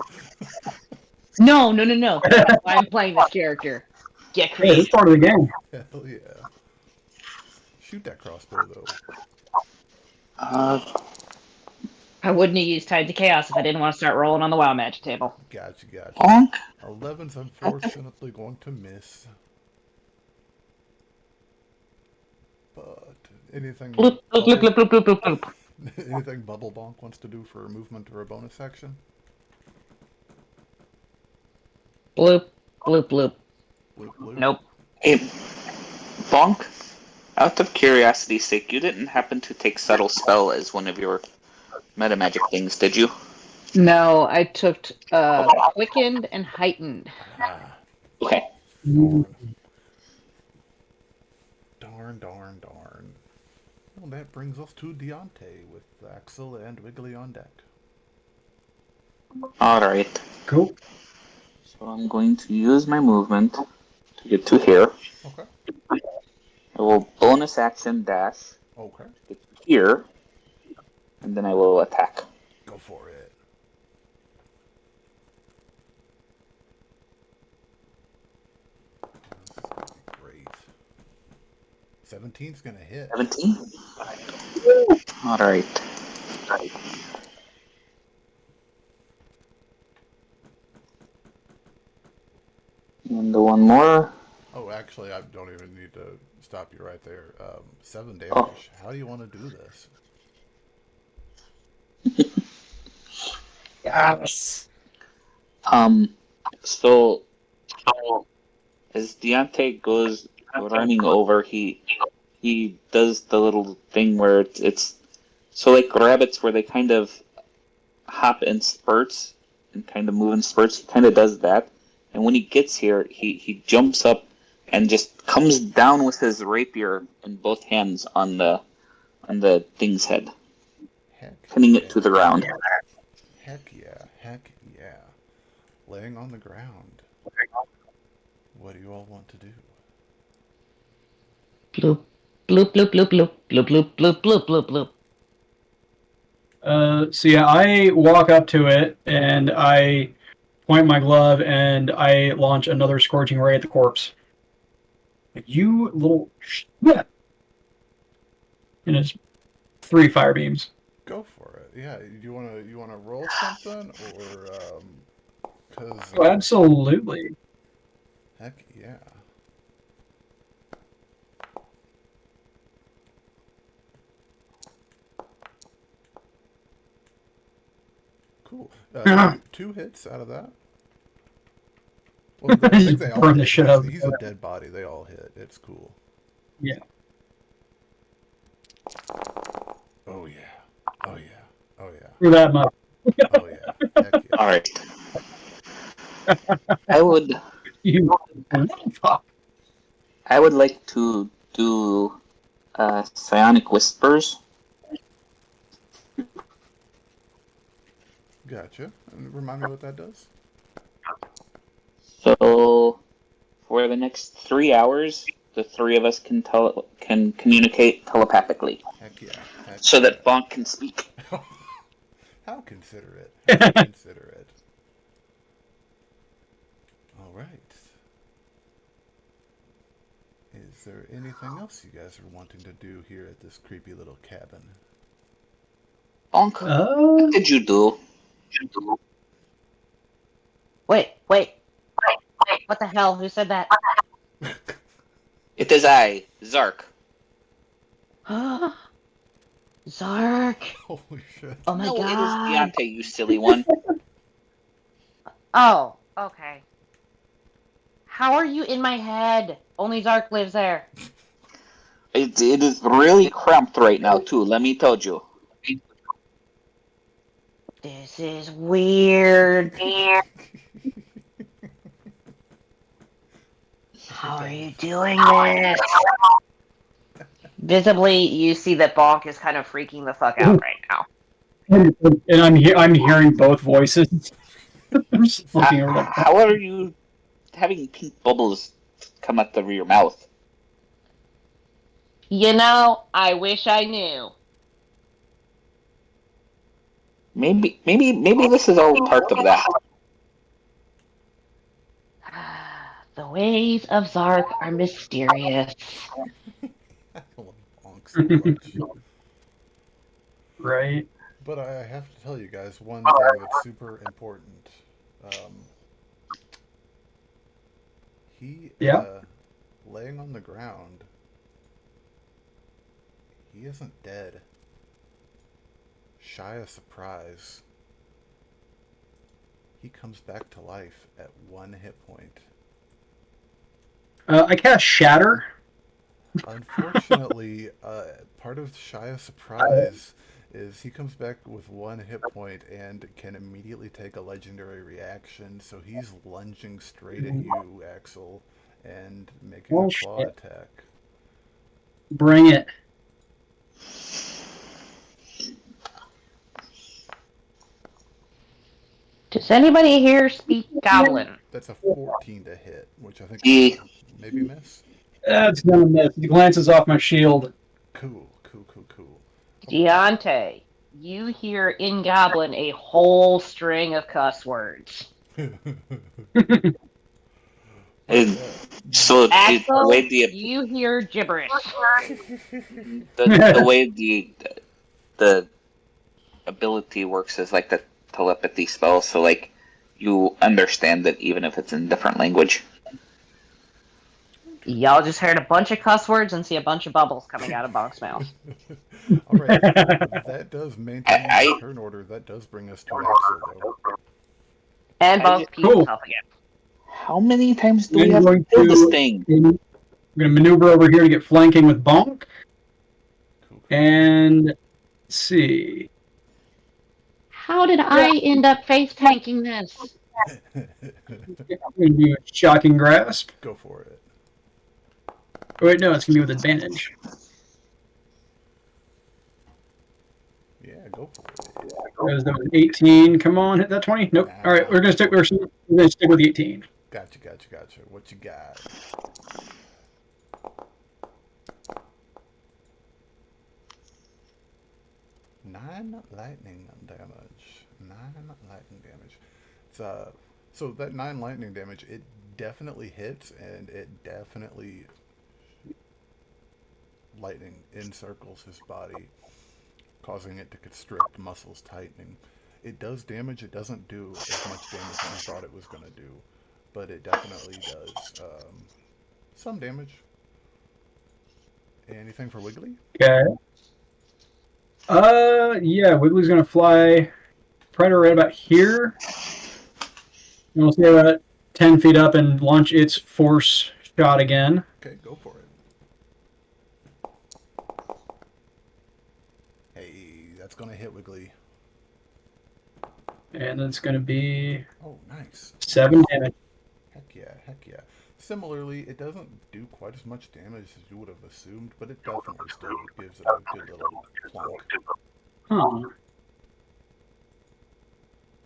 No. That's why I'm playing this character. Get Hey, it's creative. part of the game. Hell yeah. Shoot that crossbow, though. I wouldn't have used Tide to Chaos if I didn't want to start rolling on the WoW Magic table. Gotcha. Bhonk. 11's unfortunately going to miss. But anything Bloop, bloop, bloop, bloop, bloop, bloop, bloop, bloop. anything Bubble Bonk wants to do for a movement or a bonus action? Bloop, bloop, bloop. Bloop. Nope. Hey, Bhonk, out of curiosity's sake, you didn't happen to take Subtle Spell as one of your meta magic things, did you? No, I took Quickened and Heightened. Ah, Okay. darn. Well, that brings us to Diante with Axel and Wiggly on deck. Alright. Cool. So I'm going to use my movement to get to here. Okay. I will bonus action dash Okay. to get to here, and then I will attack. Go for it. Great. 17's gonna hit. 17? Alright. And the one more. Oh, actually, I don't even need to stop you right there. 7 damage. Oh. How do you want to do this? Yes. So as Diante goes running over, he does the little thing where it's so like rabbits where they kind of hop in spurts and kind of move in spurts. He kind of does that, and when he gets here, he jumps up and just comes down with his rapier in both hands on the thing's head, pinning it to the ground. Heck yeah. Laying on the ground. What do you all want to do? Bloop, bloop, bloop, bloop, bloop, bloop, bloop, bloop, bloop, bloop, bloop. So yeah, I walk up to it and I point my glove and I launch another scorching ray at the corpse. You little shit. in his 3 fire beams. Go for it. Yeah, you wanna roll something or cause Oh, absolutely. heck yeah. Cool. Two hits out of that. Well, I think they all Burn the hit. shit out of He's a dead body. They all hit. It's cool. Yeah. Oh yeah. Oh yeah. Oh yeah. For that much. Oh yeah. Heck yeah. All right. I would You fuck. I would like to do psionic whispers. Gotcha. And remind me what that does. So for the next 3 hours, the three of us can communicate telepathically, Heck yeah. Heck so that Bhonk can speak. How considerate. How considerate. All right. Is there anything else you guys are wanting to do here at this creepy little cabin? Bhonk, what did you do? Wait. What the hell? Who said that? It is I, Zark. Zark. Holy shit. Oh my No, god. it is Diante, you silly one. Oh, okay. How are you in my head? Only Zark lives there. It is really cramped right now, too, let me tell you. This is weird. How are you doing this? Visibly, you see that Bhonk is kind of freaking the fuck out right now. And I'm hearing both voices. I'm just looking over that. How are you having pink bubbles come out of your mouth? You know, I wish I knew. Maybe this is all part of that. The ways of Zark are mysterious. I love Bhonk so much. Right. But I have to tell you guys one thing that's super important. He, Yeah. laying on the ground, he isn't dead. Shia surprise. He comes back to life at 1 hit point. I cast Shatter. Unfortunately, part of Shia's surprise is he comes back with 1 hit point and can immediately take a legendary reaction. So he's lunging straight at you, Axel, and making a claw shit. attack. Bring it. Does anybody here speak Goblin? That's a 14 to hit, which I think Yeah. maybe miss. That's gonna miss. He glances off my shield. Cool. Diante, you hear in Goblin a whole string of cuss words. So Axel, the way you hear gibberish. the way the ability works is like the telepathy spell, so like you understand it even if it's in different language. Y'all just heard a bunch of cuss words and see a bunch of bubbles coming out of Bhonk's mouth. All right, that does maintain the turn order. That does bring us to Axel, though. And Bhonk pees himself again. How many times do we I'm have to going do this to- thing? I'm going to maneuver over here to get flanking with Bhonk. Cool. And let's see. How did I end up face tanking this? I'm going to do a shocking grasp. Go for it. Oh, wait, no, it's going to be with advantage. Yeah, go for it. That was 18. Come on, hit that 20. Nope. All right, we're going to stick with the 18. Gotcha. What you got? Nine lightning damage. It's so that 9 lightning damage, it definitely hits, and it definitely lightning encircles his body, causing it to constrict, muscles tightening. It does damage. It doesn't do as much damage as you thought it was going to do, but it definitely does some damage. Anything for Wiggly? Okay. Yeah, Wiggly's gonna fly Predator right about here. And we'll stay about 10 feet up and launch its force shot again. Okay, go for it. Hey, that's going to hit Wiggly. And it's gonna be Oh, nice. 7 damage. Heck yeah, heck yeah. Similarly, it doesn't do quite as much damage as you would have assumed, but it definitely still gives it a good little plunk. Huh.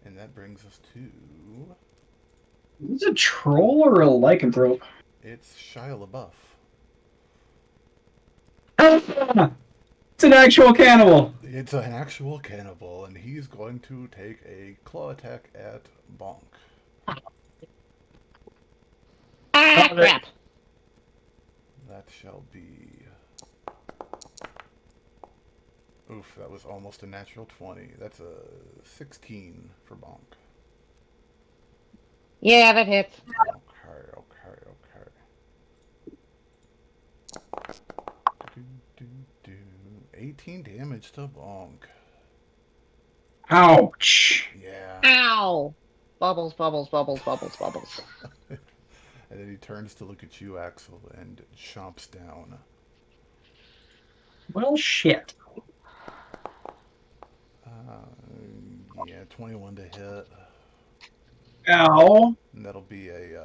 And that brings us to... Is this a troll or a lycanthrope? It's Shia Labeouf. Ah! It's an actual cannibal. It's an actual cannibal, and he's going to take a claw attack at Bhonk. Ah, crap! That shall be... Oof, that was almost a natural 20. That's a 16 for Bhonk. Yeah, that hits. Okay. 18 damage to Bhonk. Ouch. Yeah. Ow! Bubbles, bubbles, bubbles, bubbles, bubbles. And then he turns to look at you, Axel, and chomps down. Well, shit. Yeah, 21 to hit. Ow. And that'll be a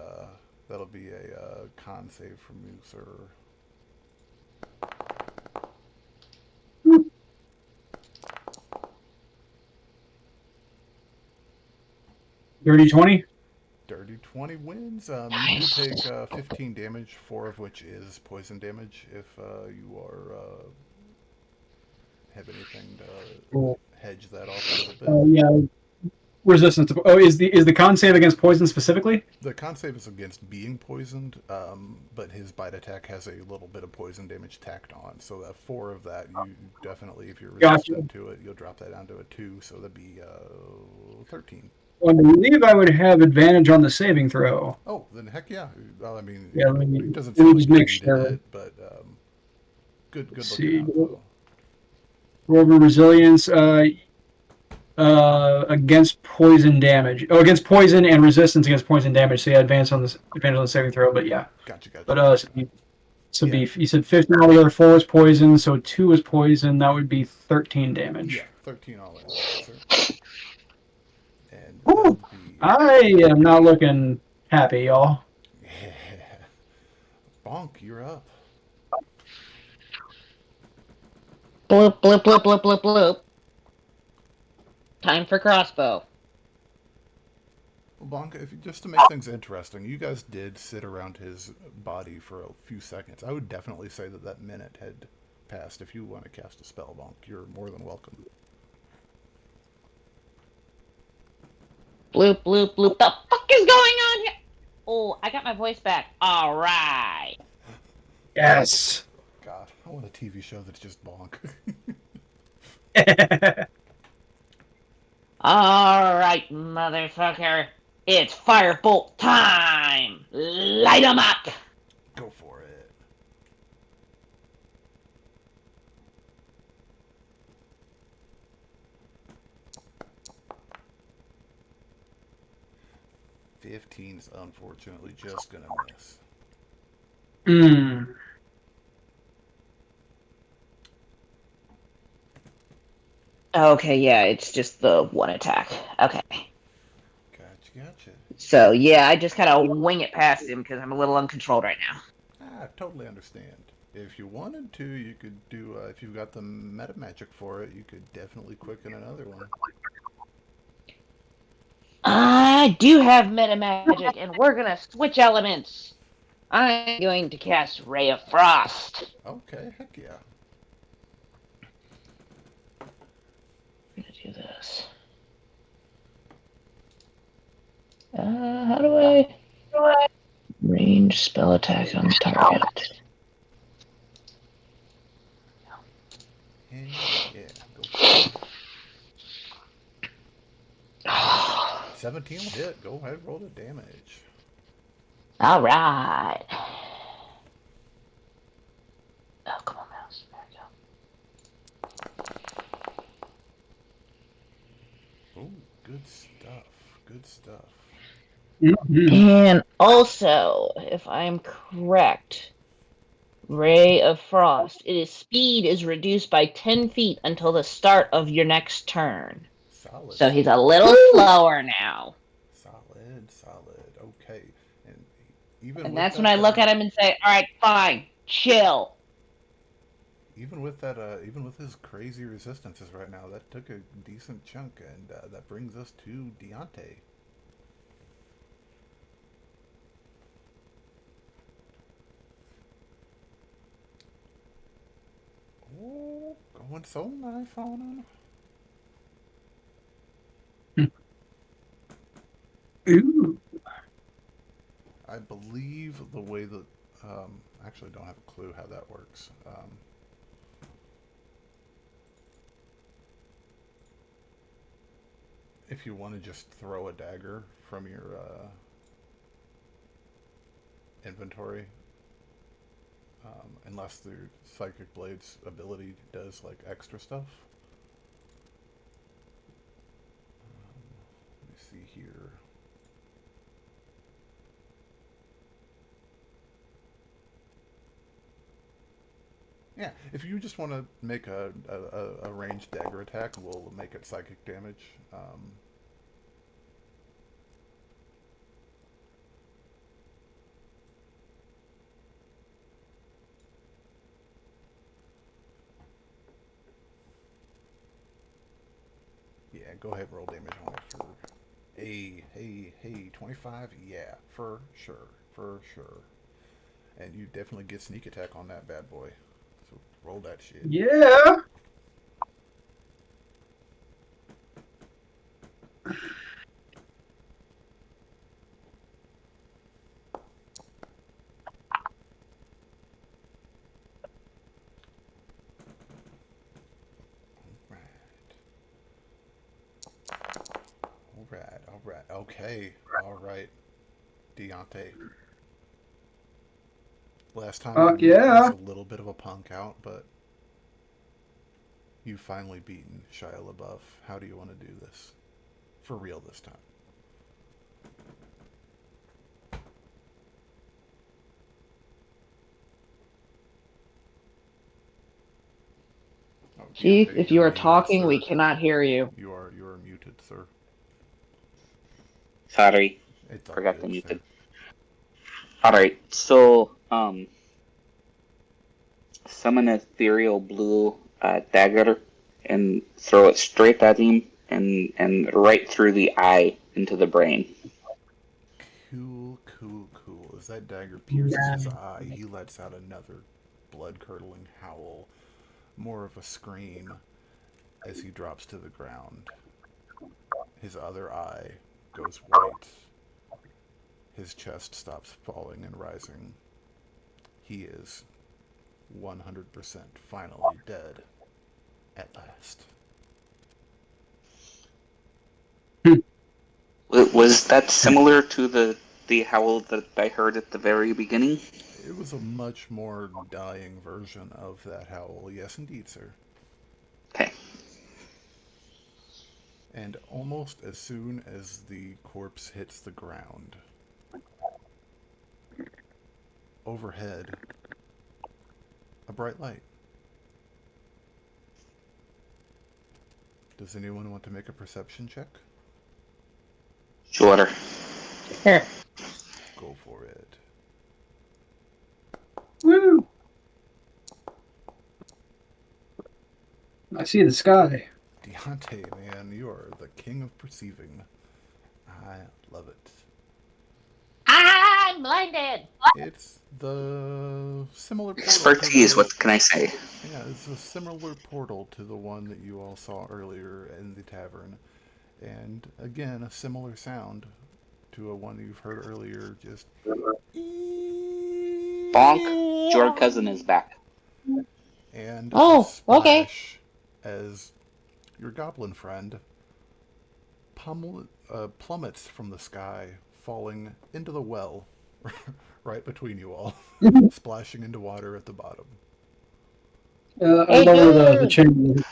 con save from you, sir. Dirty 20? Dirty 20 wins. You do take 15 damage, 4 of which is poison damage. If you are have anything to hedge that off a little bit. Yeah. Resistance to... Oh, is the con save against poison specifically? The con save is against being poisoned, but his bite attack has a little bit of poison damage tacked on. So 4 of that, you definitely, if you're resistant to it, you'll drop that down to a 2. So that'd be 13. Well, I believe I would have advantage on the saving throw. Oh, then heck yeah. Well, I mean, Yeah, it doesn't let me seem just like make you sure. needed it, but good Let's looking out, see. though. Roll over resilience against poison damage. Oh, against poison and resistance against poison damage. So yeah, advantage on the saving throw. But yeah. Gotcha. But so be you said 15 altogether. 4 is poison, so 2 is poison. That would be 13 damage. Yeah, 13 all in, sir. And Woo! that'll be... I am not looking happy, y'all. Yeah. Bhonk, you're up. Bloop, bloop, bloop, bloop, bloop, bloop. Time for crossbow. Well, Bhonk, just to make things interesting, you guys did sit around his body for a few seconds. I would definitely say that minute had passed. If you want to cast a spell, Bhonk, you're more than welcome. Bloop, bloop, bloop. The fuck is going on here? Oh, I got my voice back. All right. Yes. God, I want a TV show that's just Bhonk. All right, motherfucker. It's firebolt time. Light 'em up. Go for it. Fifteen's unfortunately just gonna miss. Okay, yeah, it's just the one attack. Okay. Gotcha. So, yeah, I just kind of wing it past him because I'm a little uncontrolled right now. I totally understand. If you wanted to, you could do, if you've got the meta magic for it, you could definitely quicken another one. I do have meta magic, and we're gonna switch elements. I'm going to cast Ray of Frost. Okay, heck yeah. I'm gonna do this. How do I range spell attack on target? And yeah, go for it. 17 will hit. Go ahead, roll the damage. All right. Oh, come on, mouse. There we go. Oh, good stuff. Good stuff. Mhm. And also, if I'm correct, Ray of Frost, its speed is reduced by 10 feet until the start of your next turn. Solid. So he's a little slower now. Solid. Okay. And even And with that's when that, I look at him and say, all right, fine, chill. even with his crazy resistances right now, that took a decent chunk, and that brings us to Diante. Oh, going Soul Knife on him. Ooh. I believe the way that actually don't have a clue how that works. If you want to just throw a dagger from your inventory, unless the Psychic Blade's ability does like extra stuff. Let me see here. Yeah, if you just want to make a ranged dagger attack, we'll make it psychic damage. Yeah, go ahead, roll damage on it for. Hey, 25? Yeah, for sure. And you definitely get sneak attack on that bad boy. So roll that shit. Yeah. Alright. Okay. Alright. Diante. Last time Fuck you yeah. was a little bit of a punk out, but you've finally beaten Shia Labeouf. How do you want to do this? For real this time. Oh, Chief, Diante, if you're you are muted, talking, we sir. cannot hear you. You are muted, sir. Sorry, It's all forgot to good, mute sir. it. Alright, so, summon an ethereal blue dagger and throw it straight at him and right through the eye into the brain. Cool. As that dagger pierces his eye, he lets out another blood-curdling howl, more of a scream, as he drops to the ground. His other eye goes white. His chest stops falling and rising. He is 100% finally dead. At last. Was that similar to the howl that I heard at the very beginning? It was a much more dying version of that howl. Yes, indeed, sir. Okay. And almost as soon as the corpse hits the ground, overhead, a bright light. Does anyone want to make a perception check? Sure. Here. Go for it. Woo. I see the sky. Diante, man, you are the king of perceiving. I love it. I'm blinded. It's the similar portal Expertise, to the, what can I say? yeah, it's a similar portal to the one that you all saw earlier in the tavern. And again, a similar sound to a one you've heard earlier, just Bhonk, your cousin is back. and Oh, okay. splash as your goblin friend plummets from the sky, falling into the well right between you all, splashing into water at the bottom. I Hey, lower the dude! chain.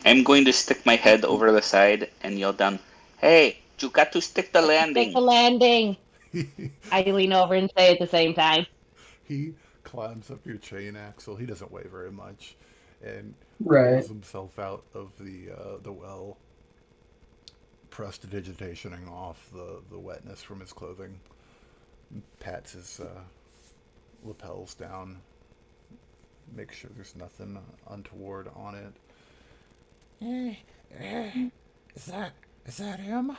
I'm going to stick my head over the side and yell down, "Hey, you got to stick the Stick landing." the landing! I lean over and say at the same time. He climbs up your chain axle. He doesn't weigh very much, and Right. pulls himself out of the well, prestidigitationing off the wetness from his clothing. Pats his lapels down. Makes sure there's nothing untoward on it. Is that him?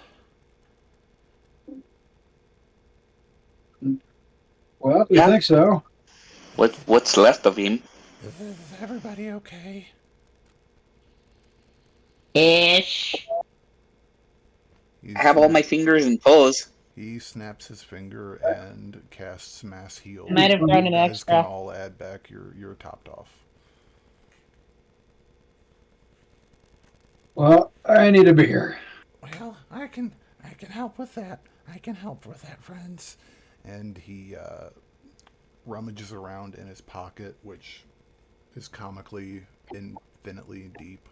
Well, we Yeah. think so. What's left of him? Is everybody okay? Ish. I have all my fingers and toes. He snaps his finger and casts mass heal. I might have thrown You an guys can extra. all add back your topped off. Well, I need a beer. Well, I can help with that. I can help with that, friends. And he rummages around in his pocket, which is comically infinitely deep.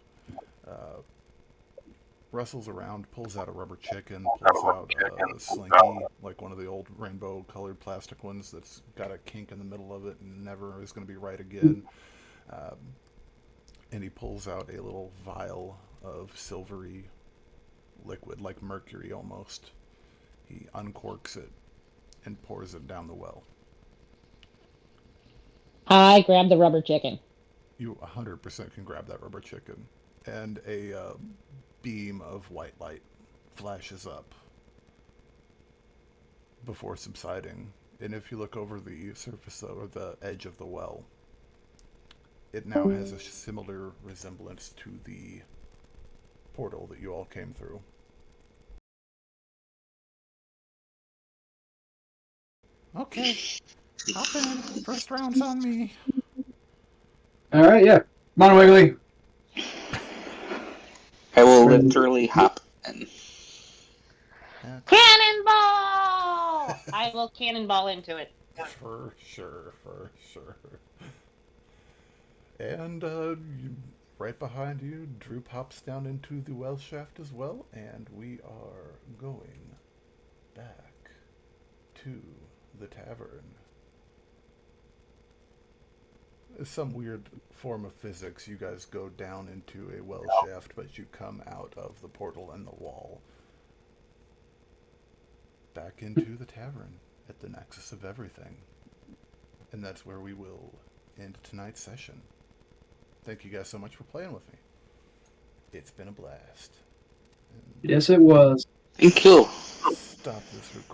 Rustles around, pulls out a rubber chicken, pulls out a slinky, like one of the old rainbow-colored plastic ones that's got a kink in the middle of it and never is going to be right again. And he pulls out a little vial of silvery liquid, like mercury almost. He uncorks it and pours it down the well. I grabbed the rubber chicken. You 100% can grab that rubber chicken. And a beam of white light flashes up before subsiding. And if you look over the surface or the edge of the well, it now has a similar resemblance to the portal that you all came through. Okay, hop in. First round's on me. All right, yeah. Come on, Wiggly. I will literally hop in. Cannonball! I will cannonball into it. For sure. And right behind you, Drew pops down into the well shaft as well, and we are going back to the tavern. Some weird form of physics. You guys go down into a well shaft, but you come out of the portal and the wall. Back into the tavern at the nexus of everything. And that's where we will end tonight's session. Thank you guys so much for playing with me. It's been a blast. Yes, it was. Thank you. Stop this recording.